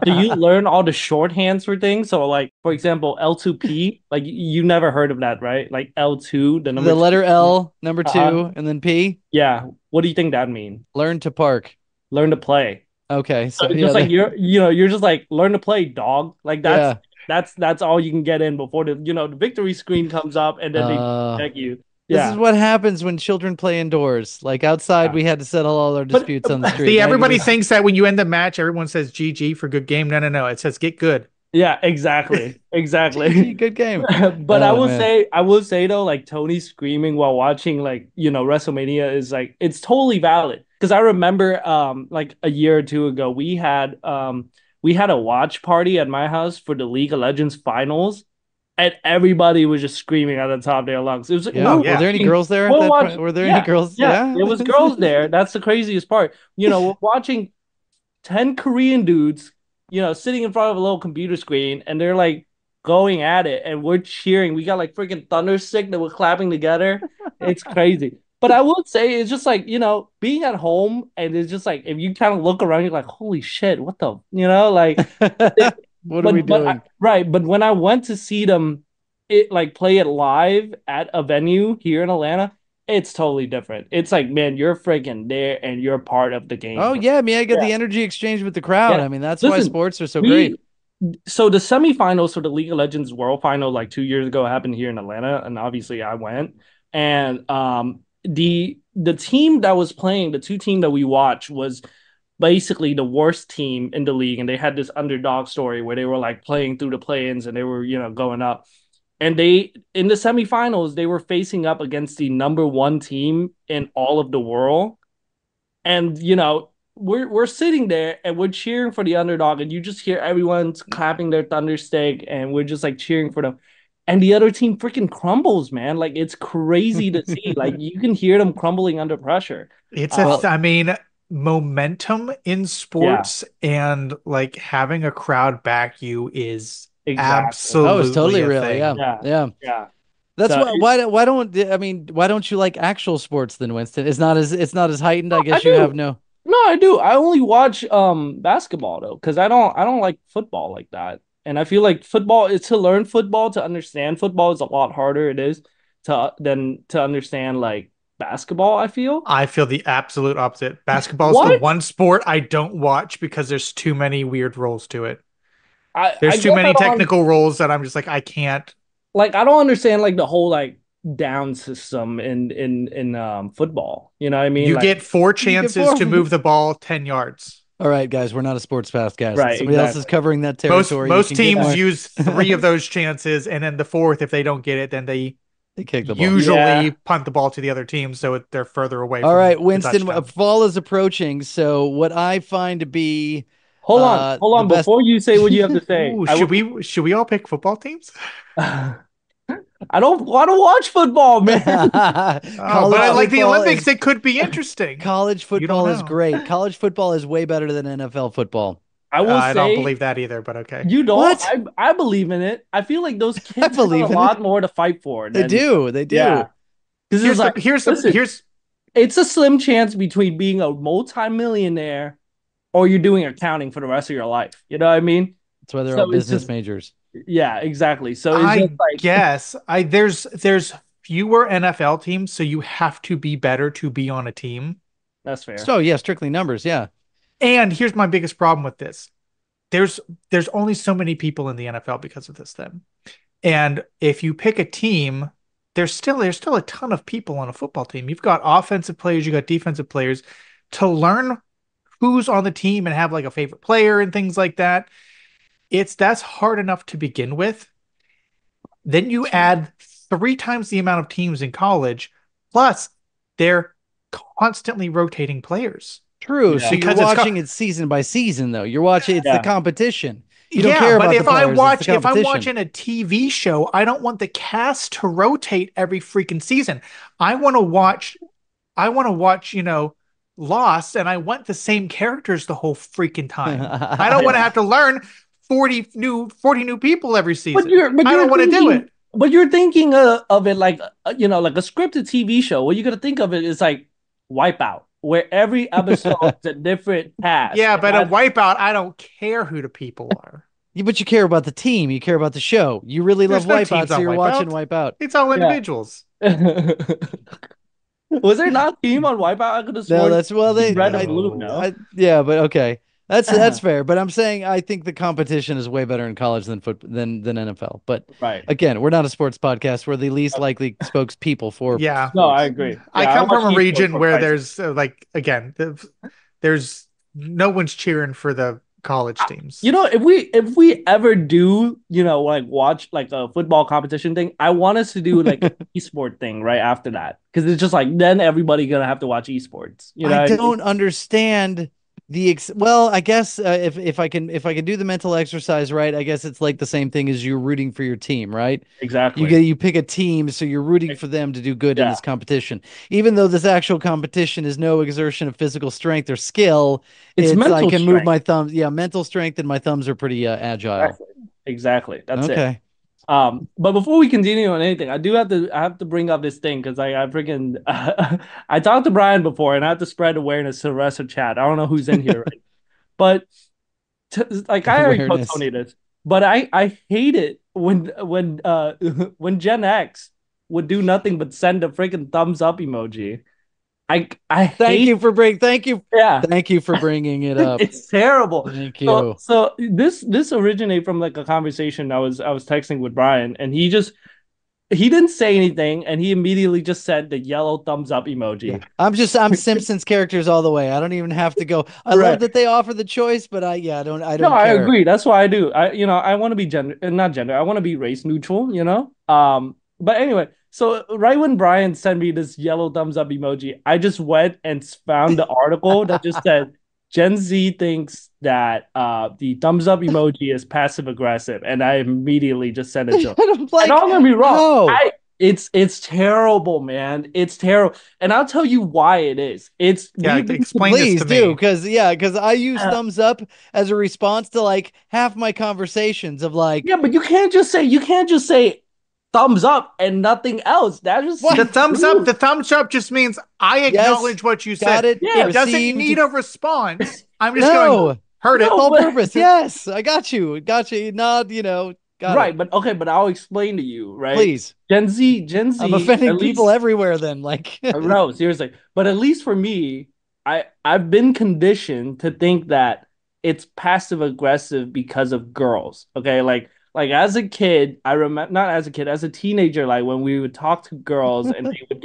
So you learn all the shorthands for things. So like, for example, L2P. Like you never heard of that, right? Like L2, the number the letter two. L, number Uh-huh. two, and then P. Yeah. What do you think that means? Learn to park. Learn to play. Okay, So so it's yeah, just like you're just like learn to play, dog. Like that's yeah. that's all you can get in before the victory screen comes up and then they Uh, check you. this is Yeah. what happens when children play indoors. Like outside, Yeah. we had to settle all our But disputes on the street. See, Now you can everybody just thinks that when you end the match, everyone says GG for good game. No, no, no. It says get good. yeah, exactly. GG, Exactly. good game. But Oh man. I will say though, like Tony screaming while watching like, WrestleMania is like it's totally valid. Because I remember like a year or two ago, we had a watch party at my house for the League of Legends finals, and everybody was just screaming at the top of their lungs. It was like, Yeah. Oh, Were yeah. there any girls there at we're that point? watching, Were there any yeah, girls? yeah, Yeah. there was girls there. That's the craziest part. We're watching 10 Korean dudes, sitting in front of a little computer screen and they're like going at it and we're cheering. We got like freaking thunder stick that we're clapping together. It's crazy. But I would say it's just like, being at home and it's just like if you kind of look around, you're like, holy shit, what the, like What are we doing? right. But when I went to see them play it live at a venue here in Atlanta, it's totally different. It's like, man, you're freaking there and you're part of the game. Oh yeah, I mean, I get Yeah. the energy exchange with the crowd. Yeah. I mean, that's why Listen, sports are so we great. so the semifinals for the League of Legends World Final like 2 years ago happened here in Atlanta, and obviously I went. And the team that was playing, the two team that we watched was basically the worst team in the league, and they had this underdog story where they were like playing through the play-ins and they were going up. And they in the semifinals they were facing up against the number one team in all of the world, and we're sitting there and we're cheering for the underdog, and you just hear everyone's clapping their thunder stick, and we're just like cheering for them. And the other team freaking crumbles, man. Like it's crazy to see. Like you can hear them crumbling under pressure. Well, I mean, momentum in Yeah, sports and like having a crowd back you is exactly. oh, it's absolutely totally a real. Yeah, thing. Yeah, yeah. yeah. That's So why don't I mean why don't you like actual sports then, Winston? It's not as heightened. I I guess you have do. no. No, I do. I only watch basketball though, because I don't like football like that. And I feel like football is to learn football, to understand football is a lot harder it is to understand like basketball, I feel. I feel the absolute opposite. Basketball is the What? one sport I don't watch because there's too many weird rules to it. I There's too guess I many don't technical rules that I'm just like, I can't. like I don't understand like the whole like down system in football. You know what I mean? You Like get four You get chances four. to move the ball 10 yards. All right, guys, we're not a sports podcast. right, Somebody else is exactly. covering that Most territory. You most can get teams more. use three of those chances, and then the fourth, if they don't get it, then they They kick the ball. usually Yeah. punt the ball to the other team, so they're further away All from right, the Winston, touchdown. fall is approaching. So what I find to be Hold the on. best. Before you say what you have to say, Ooh, I would. should we all pick football teams? I don't want to watch football, man. Oh, but College I like the football Olympics. is It could be interesting. college You don't football is know. great. College football is way better than NFL football. I will I don't say believe that either, but okay. you don't. What? I believe in it. I feel like those I kids got a believe in it. lot more to fight for They than do. They yeah. do. Because it's like, listen, Here's it's a slim chance between being a multimillionaire or you're doing accounting for the rest of your life. You know what I mean? That's why they're all So it's business just majors. yeah, exactly. So it's just I like guess I there's fewer NFL teams, so you have to be better to be on a team. that's fair. So yeah, strictly numbers. Yeah. And here's my biggest problem with this. There's there's only so many people in the NFL because of this then. And if you pick a team, there's still a ton of people on a football team. You've got offensive players, you got defensive players. To learn who's on the team and have like a favorite player and things like that, that's hard enough to begin with. Then you add three times the amount of teams in college, plus they're constantly rotating players. True. Yeah. So you're Because it's watching it season by season, though. You're watching. It's the Yeah. competition. You don't Yeah, care but about the if I players. It's the watch if I'm competition. watching a TV show, I don't want the cast to rotate every freaking season. I want to watch Lost, and I want the same characters the whole freaking time. I don't want to Yeah. have to learn 40 new people every But season. you're but I you're don't want to do thinking it. but you're thinking of it like like a scripted TV show. What you got to think of it is like Wipeout, where every episode is a different task. Yeah, It but a has- wipeout, I don't care who the people are. Yeah, but you care about the team. You care about the show. You really There's love no Wipeout, teams so on you're watching Wipeout. Wipeout. It's all yeah. individuals. Was there not a team on Wipeout? I could have No, sworn that's well they red and blue. No. No, yeah, but okay. That's fair, but I'm saying I think the competition is way better in college than than NFL. But right. again, we're not a sports podcast. We're the least likely spokespeople for Yeah. No, I sports. agree. I Yeah, come watch from a esports region for where Christ's there's like again, there's no one's cheering for the college teams. if we ever do, like watch like a football competition thing, I want us to do like an esport thing right after that. Because it's just like then everybody gonna have to watch esports. You know I what I mean? don't understand well, I guess if I can do the mental exercise right, I guess it's like the same thing as you rooting for your team, right? Exactly. You pick a team, so you're rooting for them to do good in Yeah. this competition. Even though this actual competition is no exertion of physical strength or skill, It's I mental can move strength. my thumbs. Yeah, mental strength, and my thumbs are pretty agile. Exactly. That's it. Okay. But before we continue on anything, I have to bring up this thing because I freaking I talked to Brian before and I have to spread awareness to the rest of chat. I don't know who's in here, right? But like I already told Awareness. Tony this, but I hate it when when Gen X would do nothing but send a freaking thumbs up emoji. I hate. Yeah, thank you for bringing it up. it's terrible. Thank So you. so this originated from like a conversation I was texting with Brian, and he didn't say anything, and he immediately just said the yellow thumbs up Yeah, emoji. I'm Simpsons characters all the way. I don't even have to go. I love Right. that they offer the choice, but I No, don't I care. agree. That's why I do. I want to be gender, not gender. I want to be race neutral. But anyway, so right when Brian sent me this yellow thumbs up emoji, I just went and found the article that just said Gen Z thinks that the thumbs up emoji is passive aggressive, and I immediately just sent it to him. I'm And like, don't get me wrong, how? it's terrible, man. It's terrible, and I'll tell you why it is. It's Yeah, we've been explain this Please to do, me. because I use uh, thumbs up as a response to like half my conversations of like, yeah, but you can't just say thumbs up and nothing else. That just what? The seems thumbs up, rude. the thumbs up just means I Yes, acknowledge what you got said. it, It Yeah, doesn't received. need a response. I'm just going, No, heard it. no, all but purpose. Yes, I got you. Nod, got it. right, but okay, but I'll explain to you, right? Please. Gen I'm Z, offending at people least everywhere then. Like, no, seriously. But at least for me, I've been conditioned to think that it's passive aggressive because of girls. Okay, like as a kid, I remember not as a kid, as a teenager, like when we would talk to girls and they would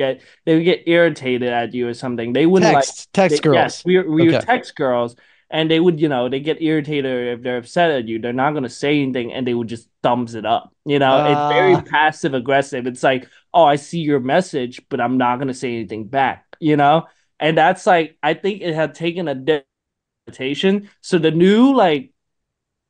get irritated at you or something. They wouldn't like text yes, girls. we would Okay. text girls and they would, they get irritated if they're upset at you. They're not gonna say anything and they would just thumbs it up. It's very Uh, passive aggressive. It's like, oh, I see your message, but I'm not gonna say anything back, And that's like I think it had taken a dictation. So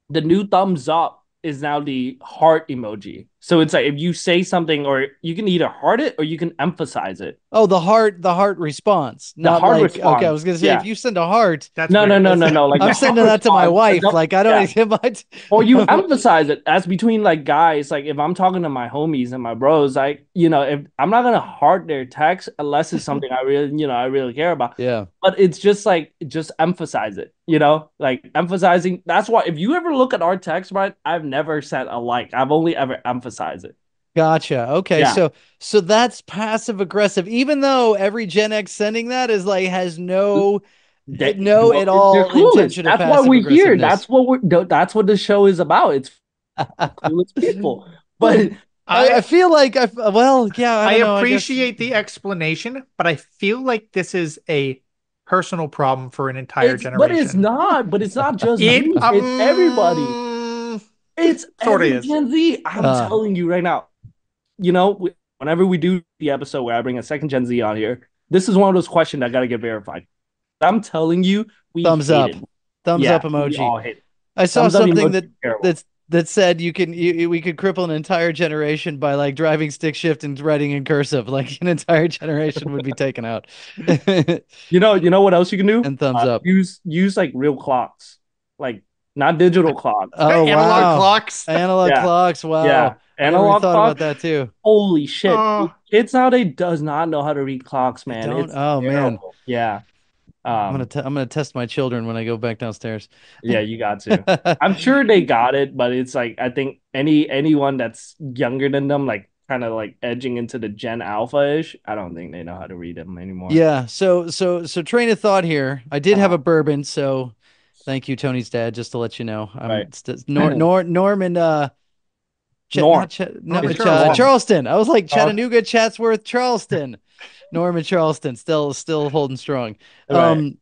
the new thumbs up is now the heart emoji. So it's like if you say something, or you can either heart it or you can emphasize it. oh, the heart response. The Not heart like, okay, I response. was gonna say if Yeah. you send a heart, That's No, no, weird. no, no, no. Like the I'm heart sending that to my response. wife. Like I Yeah. don't it might Or you emphasize it as between like guys. Like if I'm talking to my homies and my bros, like if I'm not gonna heart their text unless it's something I really care about. Yeah. But it's just like just emphasize it, like emphasizing. That's why if you ever look at our text, right, I've never said a like. I've only ever emphasized it. Gotcha. Okay, Yeah, so that's passive aggressive, even though every Gen X sending that is like has no well, at they're all clueless. intention of That's why passive we're here. aggressiveness. That's what the show is about. It's clueless people. Well, But I I feel like well, yeah, I I don't know. I guess appreciate the explanation, but I feel like this is a personal problem for an entire it's generation. not. But it's not just It you. It's everybody. It's sort of every is. Gen Z. I'm uh telling you right now. Whenever we do the episode where I bring a second Gen Z on here, this is one of those questions I got to get verified. I'm telling you, we thumbs hate up. it. Thumbs Yeah, up we emoji. all hate it. I saw Thumbs up something emoji is terrible. that said we could cripple an entire generation by like driving stick shift and writing in cursive. Like an entire generation would be taken out. You know what else you can do? And thumbs up. Use like real clocks, like not digital clocks. Oh Analog wow. clocks. Analog Yeah, clocks. Wow. yeah, I never even analog thought about clock. that too. Holy shit, Oh, kids nowadays does not know how to read clocks, They man. don't. It's Oh man. terrible. Yeah. I'm gonna test my children when I go back downstairs. Yeah, you got to. I'm sure they got it, but it's like I think anyone that's younger than them, like kind of like edging into the Gen Alpha-ish, I don't think they know how to read them anymore. Yeah. So train of thought here. I did have Uh-huh. a bourbon, so thank you, Tony's dad, just to let you know. Right. I'm Norm and Norm. no, it's Charleston. Charleston. I was like Oh, Chattanooga, Chatsworth, Charleston. Norm and Charleston still holding strong. right. Um,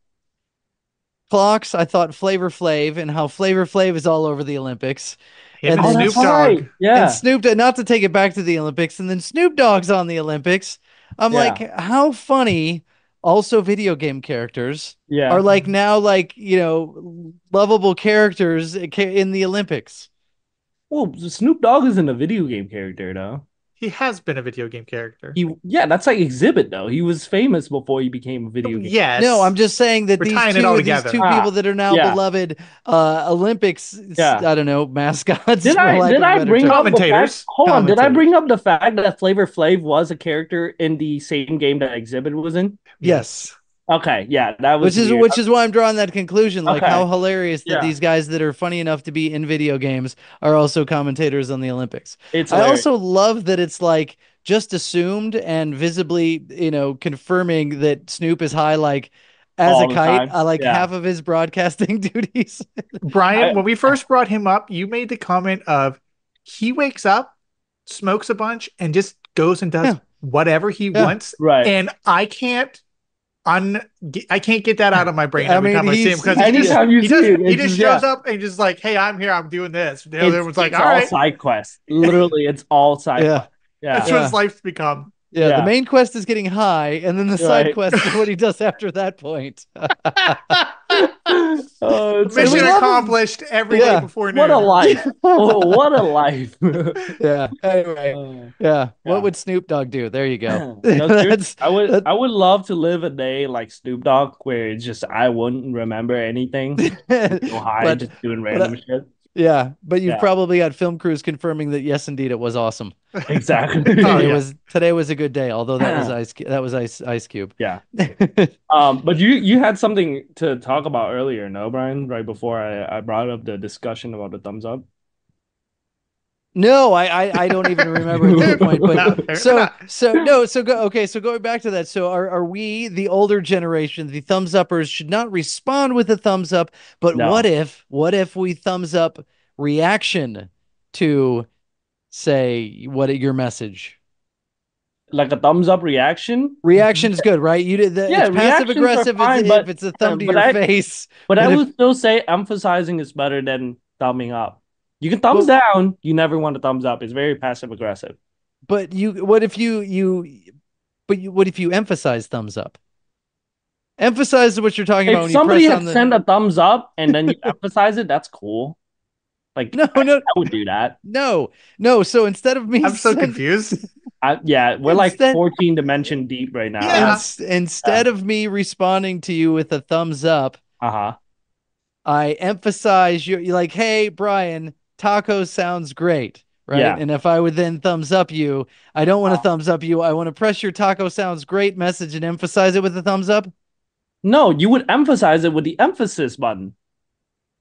clocks. I thought Flavor Flav and how Flavor Flav is all over the Olympics, him and and Oh, then Snoop that's Dogg. right. and Yeah. Snoop, not to take it back to the Olympics, and then Snoop Dogg's on the Olympics. I'm like, Yeah. how funny. Also, video game characters are Yeah. like now, like lovable characters in the Olympics. Well, Snoop Dogg isn't a video game character, though. He has been a video game character. Yeah, that's like Exhibit, though. He was famous before he became a video game. No, Yes. I'm just saying that We're tying it all these together. two people that are now Yeah. beloved Olympics, Yeah. I don't know, mascots Did for I lack did of a I better bring term. up the fact? Commentators. Hold on, did I Commentators. bring up the fact that Flavor Flav was a character in the same game that Exhibit was in? Yes. Okay, yeah, that was weird. Which is why I'm drawing that conclusion. Like Okay, how hilarious that yeah, these guys that are funny enough to be in video games are also commentators on the Olympics. it's I hilarious. also love that it's like just assumed and visibly, confirming that Snoop is high like as a all the kite, time. like Yeah. half of his broadcasting duties. Brian, I when we first brought him up, you made the comment of he wakes up, smokes a bunch, and just goes and does Yeah. whatever he Yeah. wants. right. And I can't get that out of my brain I every mean, time I see him because Anytime you see it, he it's just just shows yeah. up and just like, hey, I'm here, I'm doing this. Everyone's like, It's all all right, side quests. Literally, it's all side yeah. quests. that's Yeah. what Yeah. his life's become. Yeah, the Yeah. main quest is getting high, and then the side Right. quest is what he does after that point. Oh, it's And we Mission amazing. love him. accomplished every day Yeah. before What a noon. life. Oh, what a life. Yeah. Anyway. Yeah. What Yeah. would Snoop Dogg do? There you go. No, seriously, That's that. I would love to live a day like Snoop Dogg where it's just I wouldn't remember anything. So high, but just doing but random shit. yeah, but you've Yeah, probably got film crews confirming that yes, indeed, it was awesome. Oh exactly. yeah. Today was a good day, although that was Ice Cube. Yeah. But you had something to talk about earlier, no, Brian? Right before I brought up the discussion about the thumbs up. No, I don't even remember at this point. But No, so no. so no, so go okay, so going back to that, so are we the older generation, the thumbs uppers should not respond with a thumbs up, but No, what if we thumbs up reaction to say what your message? like a thumbs up reaction. Reaction is good, right? Yeah, It's passive reactions are aggressive fine, if it's a thumb to but your face. I But if would still say emphasizing is better than thumbing up. You can thumbs but down. You never want a thumbs up. It's very passive aggressive. but you what if what if you emphasize thumbs up? Emphasize what you're talking about If when you somebody press on had the sent a thumbs up and then you emphasize it, that's cool. Like no no I would do that. no. So instead of me I'm so confused. Yeah, we're like instead 14 dimension deep right now. Yeah. instead of me responding to you with a thumbs up, Uh-huh. I emphasize you're like, hey Brian, taco sounds great. Right. Yeah. And if I would then thumbs up you, I don't want to thumbs up you. I want to press your taco sounds great message and emphasize it with a thumbs up. No, you would emphasize it with the emphasis button.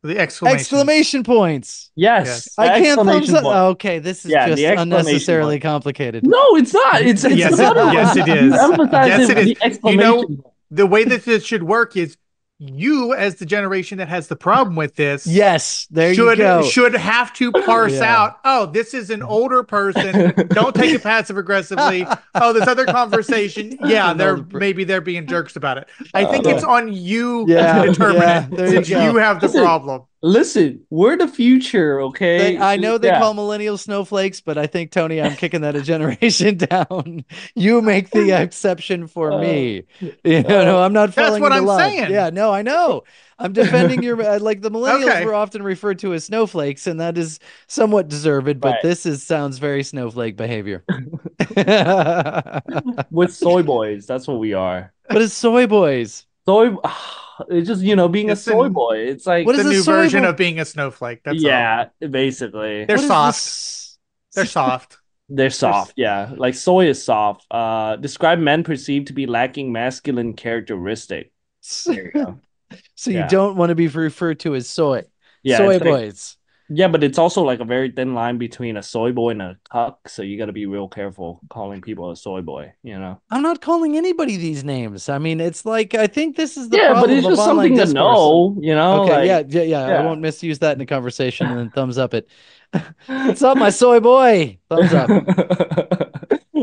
The exclamation. Exclamation points. Yes. Yes. I can't thumbs Exclamation up. point. Okay, this is Yeah, just the exclamation unnecessarily point. complicated. No, it's not. It's Yes, another yes, one. it is. You emphasize Yes, it it with is. the exclamation point. The way that this should work is you, as the generation that has the problem with this, Yes, there you go. should have to parse Yeah. out. Oh, this is an older person. Don't take it passive aggressively. Oh, this other conversation. Yeah, maybe they're being jerks about it. I think it's on you Yeah, to determine yeah, it there since you go. you have the problem. Listen, we're the future, okay? I know they Yeah. call millennials snowflakes, but I think, Tony, I'm kicking that a generation down. You make the exception for me. I'm not That's falling what into I'm line. saying. Yeah, no, I know. I'm defending your like the millennials Okay. were often referred to as snowflakes, and that is somewhat deserved, but Right. sounds very snowflake behavior. With soy boys, that's what we are. But it's soy boys. Soy, it's just, being a It's soy an- boy. It's like, What The is a new soy version boy? of being a snowflake. That's all. yeah, basically. They're What is soft. this? They're soft. They're soft, yeah. Like soy is soft. Describe men perceived to be lacking masculine characteristic. There you go. So you Yeah. don't want to be referred to as soy. Yeah, Soy it's like- boys. Yeah, but it's also like a very thin line between a soy boy and a cuck, so you got to be real careful calling people a soy boy, I'm not calling anybody these names. I mean, it's like I think this is the Yeah, but problem it's of just online something to discourse. know, Okay, like, yeah. I yeah. won't misuse that in a conversation and then thumbs up it. What's up, my soy boy? Thumbs up.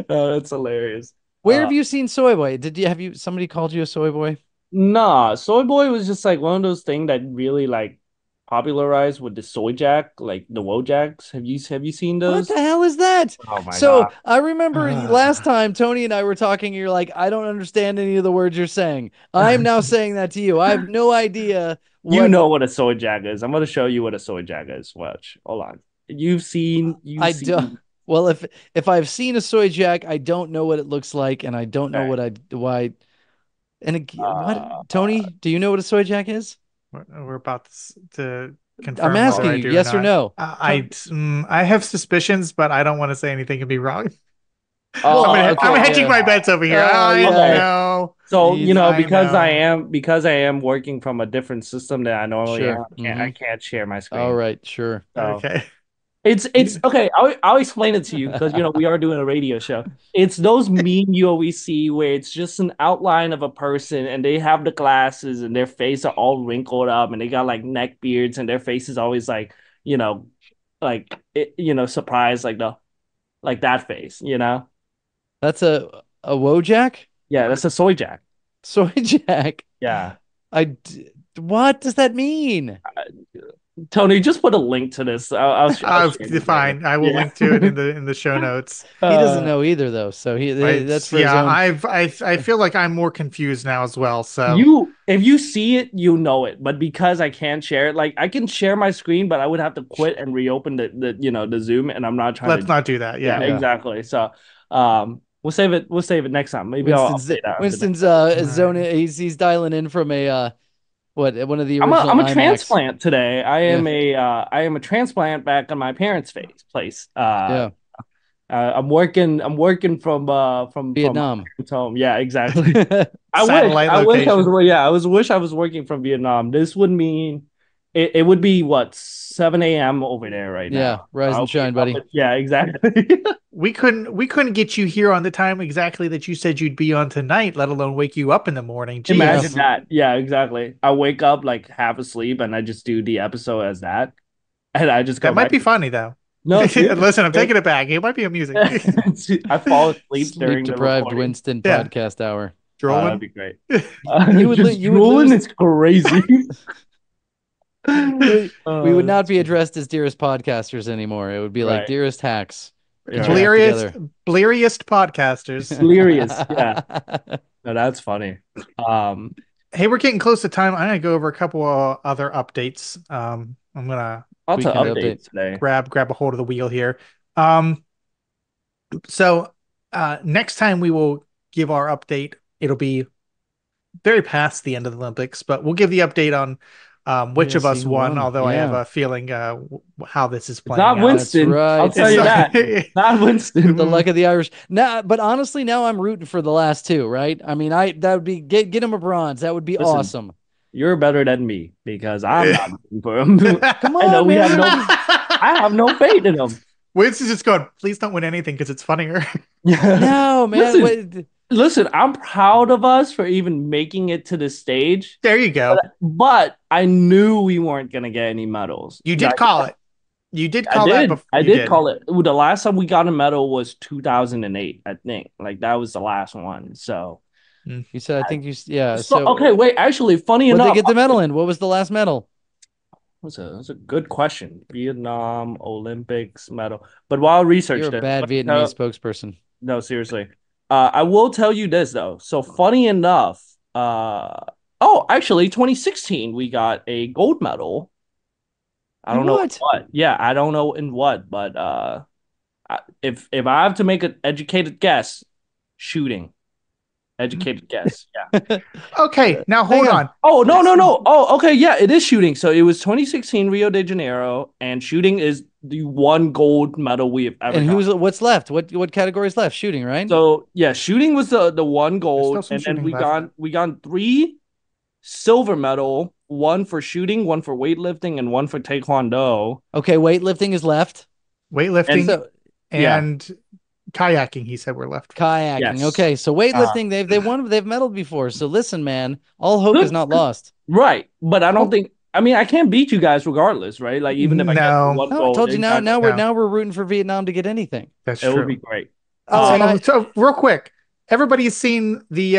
Oh, that's hilarious. Where have you seen soy boy? Have you somebody called you a soy boy? Nah, soy boy was just like one of those things that really like popularized with the soy jack, like the Wojaks. Have you seen What those? the hell is that? Oh my So god. I remember last time Tony and I were talking, you're like, I don't understand any of the words you're saying. I'm now saying that to you. I have no idea You what know what a soy jack is. I'm gonna show you what a soy jack is. Watch. Hold on. You've seen I don't. Well, if I've seen a soy jack, I don't know what it looks like, and I don't know why. And what, Tony? Do you know what a soy jack is? We're about to confirm I'm asking whether I you, do yes or not. no. I have suspicions, but I don't want to say anything could be wrong. Oh, I'm hedging my bets over here. I okay. know. So Jeez, because I am working from a different system that I normally Sure. I can't share my screen. All right, sure. So, Okay. It's okay. I'll explain it to you because we are doing a radio show. It's those meme you always see where it's just an outline of a person and they have the glasses and their face are all wrinkled up and they got like neck beards and their face is always like you know surprised like that face. That's a Wojak? Yeah, that's a soy jack. Soy Jack. Yeah. What does that mean? Tony, just put a link to this. I'll share this later. Fine. I will Yeah. link to it in the show notes. He doesn't Uh, know either, though. So that's for his Yeah, own. I feel like I'm more confused now as well. So if you see it, you know it. But because I can't share it, like I can share my screen, but I would have to quit and reopen the Zoom, and I'm not trying let's to. not do that. Yeah, Yeah. Yeah. exactly. So, we'll save it. We'll save it next time. Maybe I'll Winston's update that on the next Winston's All zone. right. He's dialing in from a one of the I'm a original I'm a IMAX. transplant today. Yeah, I am a transplant back on my parents' place. yeah. I'm working from my Vietnam. parents' home. Yeah, exactly. Satellite location. Wish I was working from Vietnam. This would mean it would be what 7 a.m. over there right Yeah, now. rise and shine, buddy. Yeah, exactly. We couldn't get you here on the time exactly that you said you'd be on tonight, let alone wake you up in the morning. Imagine Jeez. that. Yeah, exactly. I wake up like half asleep and I just do the episode as that. And I just go That might right. be funny though. No, Listen, I'm seriously. taking it back. It might be amusing. I fall asleep Sleep during the deprived recording. Winston Yeah. podcast hour. That'd Drooling. be great. You would Just you would drooling lose. is crazy. We would not be That's addressed as dearest podcasters anymore. It would be like right. dearest hacks. Get your Right. act Bleariest, together. bleariest podcasters. Hilarious. Yeah. No, that's funny. Hey, we're getting close to time. I'm gonna go over a couple of other updates. I'm gonna Lots of Weekend updates update. today. grab a hold of the wheel here. So next time we will give our update. It'll be very past the end of the Olympics, but we'll give the update on which of Yes, us he won. won. Although I have Yeah. a feeling how this is It's playing not out. Winston. right. I'll tell It's you not- that. Not Winston. The luck of the Irish. Now, but honestly, now I'm rooting for the last two, right? I mean, that would be get him a bronze. That would be Listen, awesome. You're better than me because I'm not rooting for him. Come I know on, we man. have no. I have no faith in him. Winston's just going, please don't win anything because it's funnier. No, man. Listen, listen, I'm proud of us for even making it to the stage, There you go. but I knew we weren't gonna get any medals. You did call it. You did I call that did. before. I You did call it. The last time we got a medal was 2008, I think. Like that was the last one. So, You said, I think yeah. so okay, wait. Actually, funny What did enough, they get the medal in? What was the last medal? that's a good question. Vietnam Olympics medal. But while I researched You're a it, bad Vietnamese spokesperson. no, seriously. I will tell you this though. So funny enough, actually 2016 we got a gold medal. I don't know in What? what. Yeah, I don't know in what, but if I have to make an educated guess, shooting. Educated guess. Yeah. Okay, now hold Hang on. Oh, no. Oh, okay, yeah, it is shooting. So it was 2016 Rio de Janeiro, and shooting is the one gold medal we have ever And gotten. what's left? What category's left? Shooting, right? So yeah, shooting was the one gold, some and then shooting we left. got three silver medal, one for shooting, one for weightlifting, and one for taekwondo. Okay, weightlifting is left. Weightlifting And So and kayaking, he said we're left. kayaking. Yes. Okay, so weightlifting, they've medaled before. So listen, man, all hope Look- is not lost. Right, but I don't think. I mean, I can't beat you guys regardless, right? Like even if I get No. one No, I gold, told you now. exactly, Now we're rooting for Vietnam to get anything. That's it would true. be great. Oh, and So real quick, everybody's seen the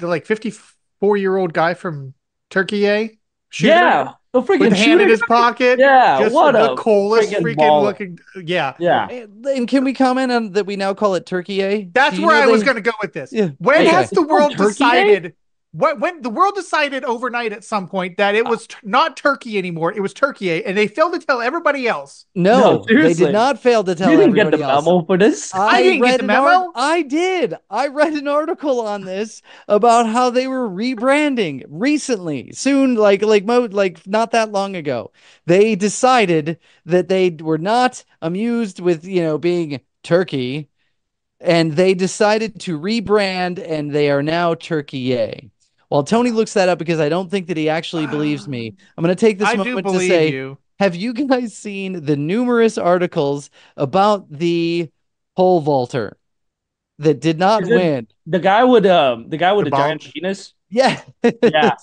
like 54-year-old guy from Turkey, shooter? Yeah, the freaking With the hand in shooter. his pocket. Yeah, Just what the a coolest freaking freaking baller. looking. Yeah. Yeah, And can we comment on that? We now call it Turkey A. That's Do you where know I was they- going to go with this. Yeah. When Okay. has the world Turkey decided? When the world decided overnight at some point that it was not Turkey anymore, it was Turkey, and they failed to tell everybody else. No, No, they seriously. did not fail to tell you didn't get everybody the else. memo for this. I didn't get the memo. I did. I read an article on this about how they were rebranding recently, soon, like not that long ago. They decided that they were not amused with being Turkey, and they decided to rebrand, and they are now Turkey A. While Tony looks that up because I don't think that he actually believes me, I'm going to take this I do moment to believe say, you. have you guys seen the numerous articles about the pole vaulter that did not Is it win? the guy with The the giant bulge. penis? Yes. Yeah.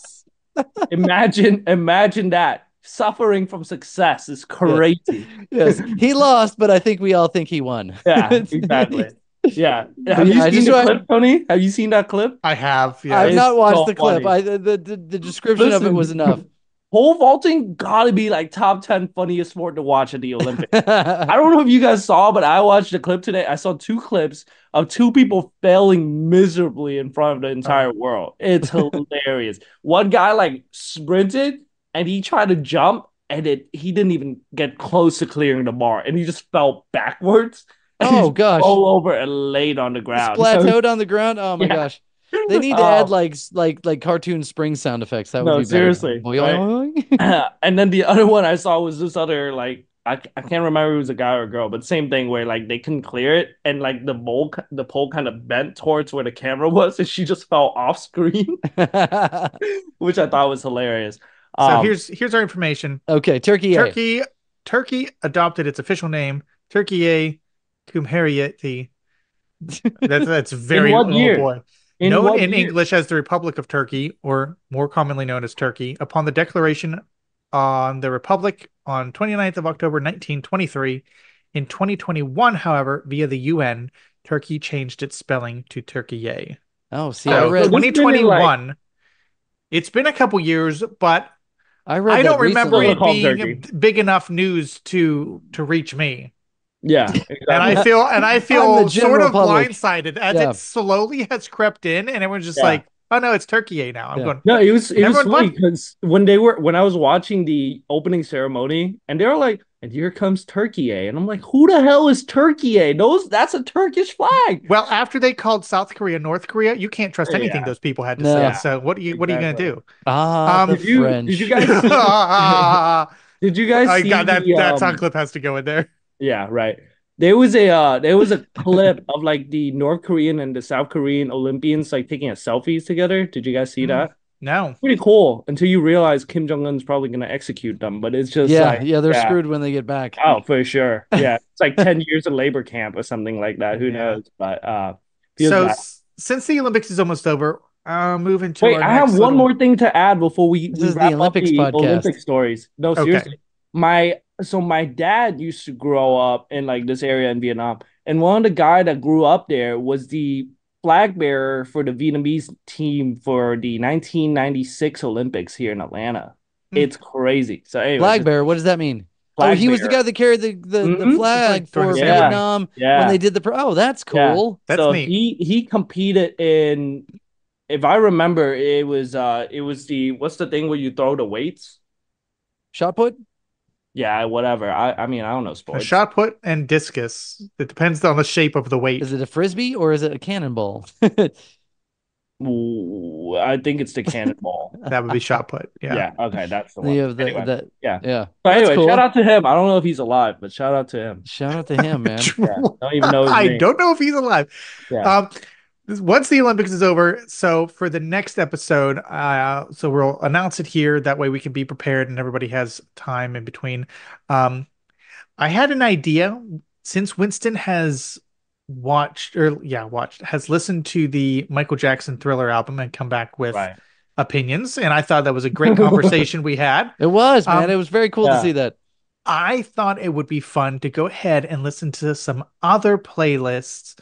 Imagine that. Suffering from success is Yeah. crazy. Yes. He lost, but I think we all think he won. Yeah, exactly. Yeah. But Have you yeah, I seen just the want clip, Tony? Have you seen that clip? I have, I've It's not yes. watched so the clip. funny. The description of it was Listen, enough. pole vaulting gotta be like top 10 funniest sport to watch at the Olympics. I don't know if you guys saw, but I watched the clip today. I saw two clips of two people failing miserably in front of the Oh. entire world. It's hilarious. One guy like sprinted and he tried to jump and he didn't even get close to clearing the bar and he just fell backwards and he Oh just gosh. rolled over and laid on the ground. Splattoed on the ground. Oh my Yeah. gosh. They need to add Um, like cartoon spring sound effects. That would no, be better. seriously, right? Boing. And then the other one I saw was this other like I can't remember if it was a guy or a girl, but same thing where like they couldn't clear it and like the pole kind of bent towards where the camera was and she just fell off screen, which I thought was hilarious. So Um, here's our information. Okay, Turkey A. Turkey adopted its official name, Turkiye Cumhuriyeti. That's in very, what oh year? boy. In Known what in year? English as the Republic of Turkey, or more commonly known as Turkey, upon the declaration on the Republic on 29th of October 1923. In 2021, however, via the UN, Turkey changed its spelling to Turkiye. Oh, see, Oh, So so this been in like 2021, it's been a couple years, but I read I that don't remember still recently. it called being Turkey. big enough news to reach me. Yeah, And I exactly. feel and I I'm the feel sort general of public. blindsided as Yeah, it slowly has crept in, and everyone's just Yeah. like, "Oh no, it's Turkey now." I'm yeah. going, No, it was everyone, funny what? because when I was watching the opening ceremony and they were like, and here comes Turkey A. And I'm like, who the hell is Turkey A? That's a Turkish flag. Well, after they called South Korea North Korea, you can't trust anything Yeah, those people had to say. No. yeah, So what are you gonna exactly. do? Ah, the Um, Did you French. guys see I did you guys got see that. the That sound clip has to go in there. yeah, right. There was a clip of like the North Korean and the South Korean Olympians like taking a selfies together. Did you guys see Mm, that? no. Pretty cool until you realize Kim Jong Un's probably gonna execute them, but it's just Yeah, like, yeah, they're yeah. screwed when they get back. Oh, for sure. Yeah. It's like 10 years of labor camp or something like that. Who Yeah. knows? But feels So bad. since the Olympics is almost over, move into Wait, our I have next one little. more thing to add before This we is the wrap up Olympics the podcast. Olympic stories. No, Okay. seriously. My dad used to grow up in like this area in Vietnam. And one of the guy that grew up there was the flag bearer for the Vietnamese team for the 1996 Olympics here in Atlanta. Hmm. It's crazy. So anyway, Flag just bearer, what does that mean? Oh, flag he was the guy bearer. that carried the Hmm. It's like flag throwing a for sandwich. Yeah. Vietnam when Yeah. they did the oh, that's Yeah. cool. That's So neat. he competed in, if I remember, it was the what's the thing where you throw the weights? Shot put? Yeah, whatever. I mean I don't know A sports. shot put and discus. It depends on the shape of the Is weight. it a frisbee or is it a cannonball? Ooh, I think it's the cannonball. That would be shot put. Yeah. Yeah, okay, that's the You one. have Anyway, that yeah. yeah. So That's anyway, shout cool. out to him. I don't know if he's alive, but shout out to him. Shout out to him, man. Yeah, don't even know his I name. don't know if he's alive. Yeah, Um, once the Olympics is over, so for the next episode, so we'll announce it here. That way we can be prepared and everybody has time in between. Um, I had an idea since Winston has has listened to the Michael Jackson Thriller album and come back with right. opinions, and I thought that was a great conversation we had. It was, man. Um, It was very cool to Yeah. see that. I thought it would be fun to go ahead and listen to some other playlists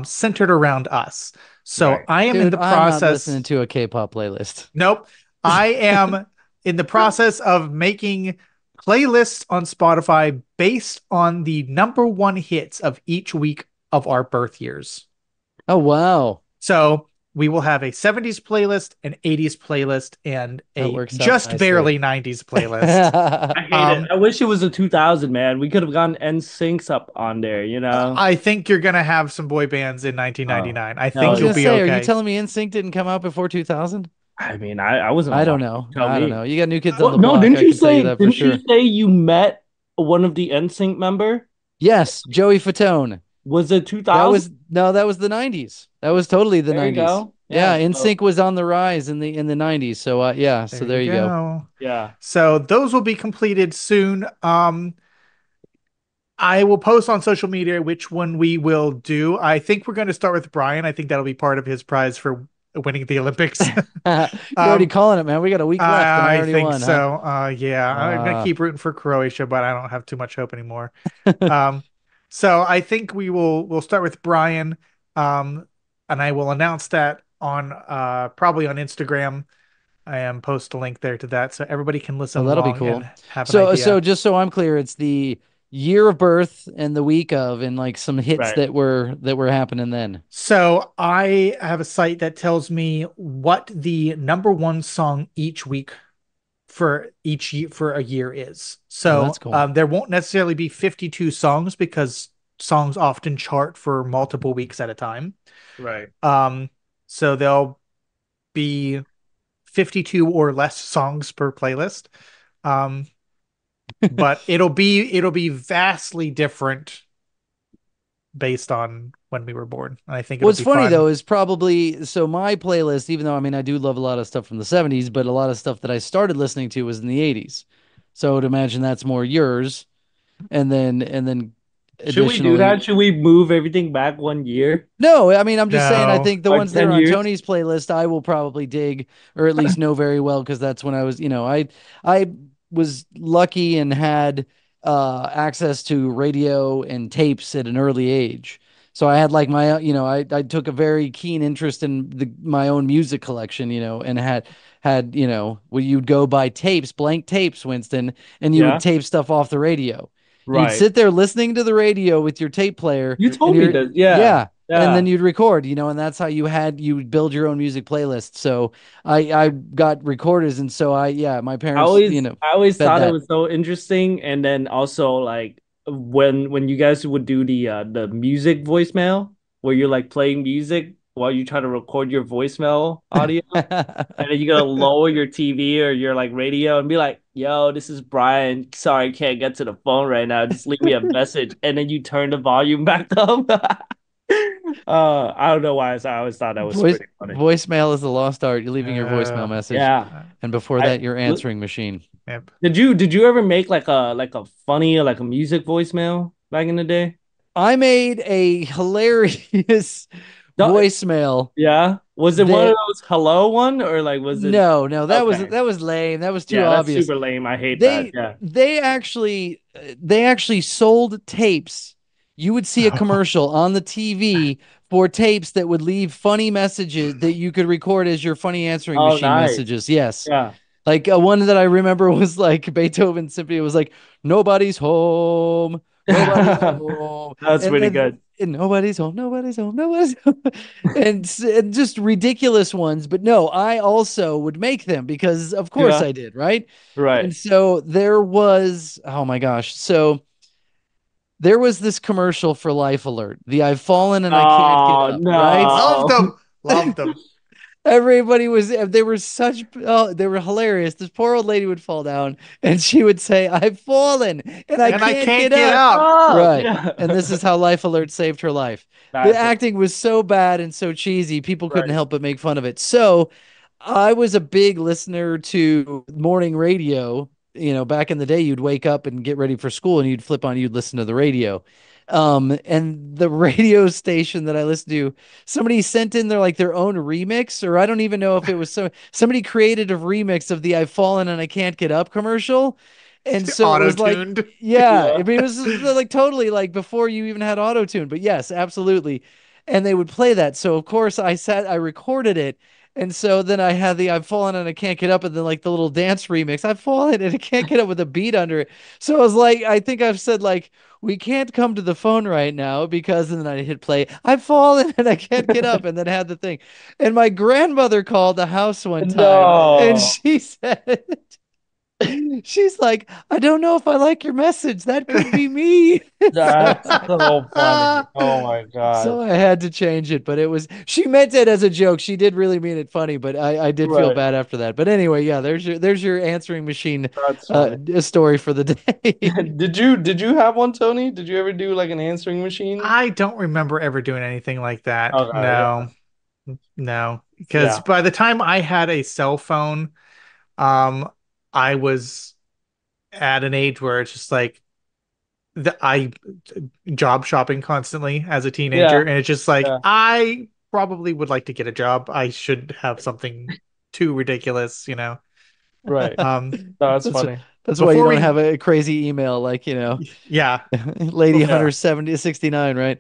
centered around us. So Right. I am in Dude, the I'm not process. listening to a K-pop playlist. Nope. I am in the process of making playlists on Spotify based on the number one hits of each week of our birth years. Oh wow. So we will have a 70s playlist, an 80s playlist, and That a works out just nicely. barely 90s playlist. I hate Um, it. I wish it was a 2000, man. We could have gotten NSYNCs up on there, you know? I think you're gonna have some boy bands in 1999. I I think was no, you'll gonna be say, are okay. you telling me NSYNC didn't come out before 2000? I mean, I wasn't I don't alive. know. Tell I don't me. know. You got New Kids on Well, the no, Block. I can tell you that for didn't sure. you say you met one of the NSYNC member? Yes, Joey Fatone. Was it That was 2000? no, that was the 90s. That was totally the There you 90s. go. Yeah. Yeah, So NSYNC was on the rise in the 90s. So yeah, so There there you you go. go. yeah. So those will be completed soon. I will post on social media which one we will do. I think we're going to start with Brian. I think that'll be part of his prize for winning the Olympics. You're already um, calling it, man. We got a week left and I I already think won, huh? so. Yeah, I'm gonna Uh, keep rooting for Croatia, but I don't have too much hope anymore. Um, so I think we'll start with Brian, um, and I will announce that on probably on Instagram. I am post a link there to that so everybody can listen oh, that'll be along cool. and have an So idea. just so I'm clear, it's the year of birth and the week of and like some hits Right. that were happening then. So I have a site that tells me what the number one song each week for each year for a year is. Oh, that's So cool. there won't necessarily be 52 songs because songs often chart for multiple weeks at a time. Right. Um, so there'll be 52 or less songs per playlist. Um, but it'll be vastly different based on when we were born. And I think it'll What's be funny fun. though is probably so my playlist, even though I mean I do love a lot of stuff from the 70s, but a lot of stuff that I started listening to was in the 80s. So I would imagine that's more yours. And then Should we do additionally, that? Should we move everything back 1 year? no, I mean I'm just saying I No. think the Like ones that 10 are on years? Tony's playlist I will probably dig or at least know very well because that's when I was, I was lucky and had access to radio and tapes at an early age. So I had like my, I took a very keen interest in my own music collection, and had, where you'd go buy tapes, blank tapes, Winston, and you would Yeah. tape stuff off the radio. And you'd Right. sit there listening to the radio with your tape player You and told me this. Yeah. yeah, and then Yeah. you'd record, and that's how you would build your own music playlist. So I got recorders, and so yeah, my I parents, always I always fed thought it that. was so interesting, and then also like when you guys would do the music voicemail where you're like playing music while you try to record your voicemail audio, and then you gotta lower your TV or your like radio and be like, "Yo, this is Brian. Sorry, I can't get to the phone right now. Just leave me a message," and then you turn the volume back up. I don't know why I always thought that was pretty funny. Voicemail is the lost art. You're leaving your voicemail Uh, message, Yeah. uh, and before I that, your answering machine. yep. did you ever make like a funny like a music voicemail back in the day? I made a hilarious No, voicemail yeah. Was it one of that those hello one or like was it no, okay? that was lame. That was too Yeah, that's obvious. super lame. I hate that. They Yeah. they actually sold tapes. You would see a commercial on the TV for tapes that would leave funny messages that you could record as your funny answering Oh, machine nice. messages. Yes. Yeah. Like one that I remember was like Beethoven Symphony. It was like nobody's home, nobody's home, That's pretty good. and nobody's home, nobody's home, nobody's home, and just ridiculous ones. But no, I also would make them because of course Yeah. I did, right? And Right. so there was, oh my gosh, so there was this commercial for Life Alert, the I've fallen and I can't get Oh up, right? Loved no. them. Loved them. Everybody was, they were such, oh, they were hilarious. This poor old lady would fall down and she would say, I've fallen and I And I can't can't get get up. up. Oh, Right. And yeah. this is how Life Alert saved her life. The That's acting was so bad and so cheesy, people couldn't right. help but make fun of it. So I was a big listener to morning radio. Back in the day, you'd wake up and get ready for school and you'd listen to the radio. And the radio station that I listened to, somebody sent in their own remix, or I don't even know if it was somebody created a remix of the I've fallen and I can't get up commercial. And so it was like, Auto-tuned. yeah, I Yeah. mean, it was like totally like before you even had auto tune, but yes, absolutely. And they would play that. So of course I recorded it. And so then I had the I've fallen and I can't get up, and then like the little dance remix, I've fallen and I can't get up with a beat under it. So I was like, I think I've said like, we can't come to the phone right now because, and then I hit play, I've fallen and I can't get up, and then had the thing. And my grandmother called the house one time and No. she said, she's like, I don't know if I like your message. That could be me. so, That's so funny. Oh my God. so I had to change it, but she meant it as a joke. She did really mean it funny, but I did feel Right. bad after that. But anyway, yeah, there's your answering machine, That's funny. a story for the day. Did you have one, Tony? Did you ever do like an answering machine? I don't remember ever doing anything like that. Okay, yeah. No. No, because Yeah. by the time I had a cell phone, I was at an age where it's just like I job shopping constantly as a teenager, Yeah. and it's just like Yeah. I probably would like to get a job. I should have something too ridiculous, you know. Right. Um, No, that's That's funny. that's why you before don't we, have a crazy email like, yeah. Lady Yeah. Hunter 7069, right?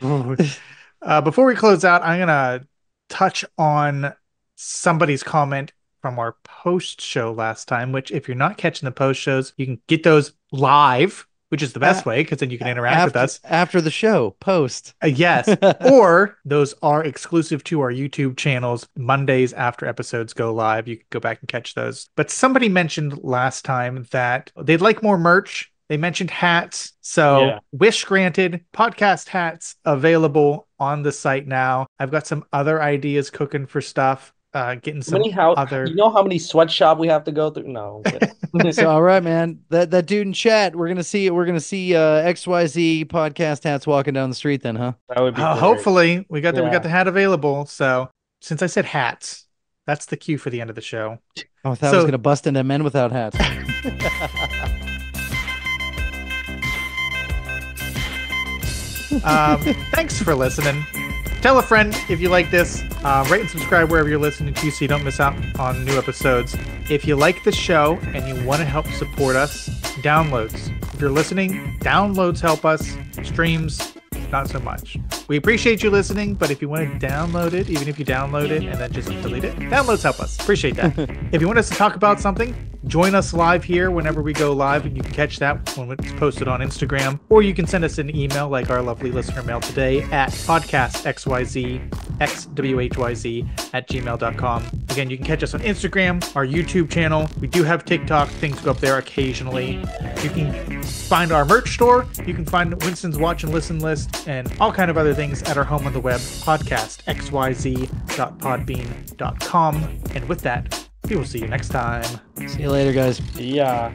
Before we close out, I'm gonna touch on somebody's comment from our post show last time, which if you're not catching the post shows, you can get those live, which is the best A- way because then you can interact with after us. after the show, post. Yes. Or those are exclusive to our YouTube channels Mondays after episodes go live. You can go back and catch those. But somebody mentioned last time that they'd like more merch. They mentioned hats. So, Yeah. wish granted, podcast hats available on the site now. I've got some other ideas cooking for stuff. Getting some You other. know how many sweatshop we have to go through? No, I'm So kidding. all right, man. That dude in chat, we're gonna see XYZ podcast hats walking down the street then, huh? That would be great. Hopefully, we got Yeah. the hat available. So, since I said hats, that's the cue for the end of the show. Oh, I thought I was So, gonna bust into men without hats. Thanks for listening. Tell a friend if you like this. Rate and subscribe wherever you're listening to so you don't miss out on new episodes. If you like the show and you want to help support us, downloads. If you're listening, downloads help us. Streams, not so much. We appreciate you listening, but if you want to download it, even if you download it and then just delete it, downloads help us. Appreciate that. If you want us to talk about something, join us live here whenever we go live, and you can catch that when it's posted on Instagram, or you can send us an email like our lovely listener mail today at podcastxyz@gmail.com. Again, you can catch us on Instagram, our YouTube channel. We do have TikTok. Things go up there occasionally. You can find our merch store. You can find Winston's watch and listen list and all kind of other things at our home on the web, podcastxyz.podbean.com. And with that, we will see you next time. See you later, guys. Yeah.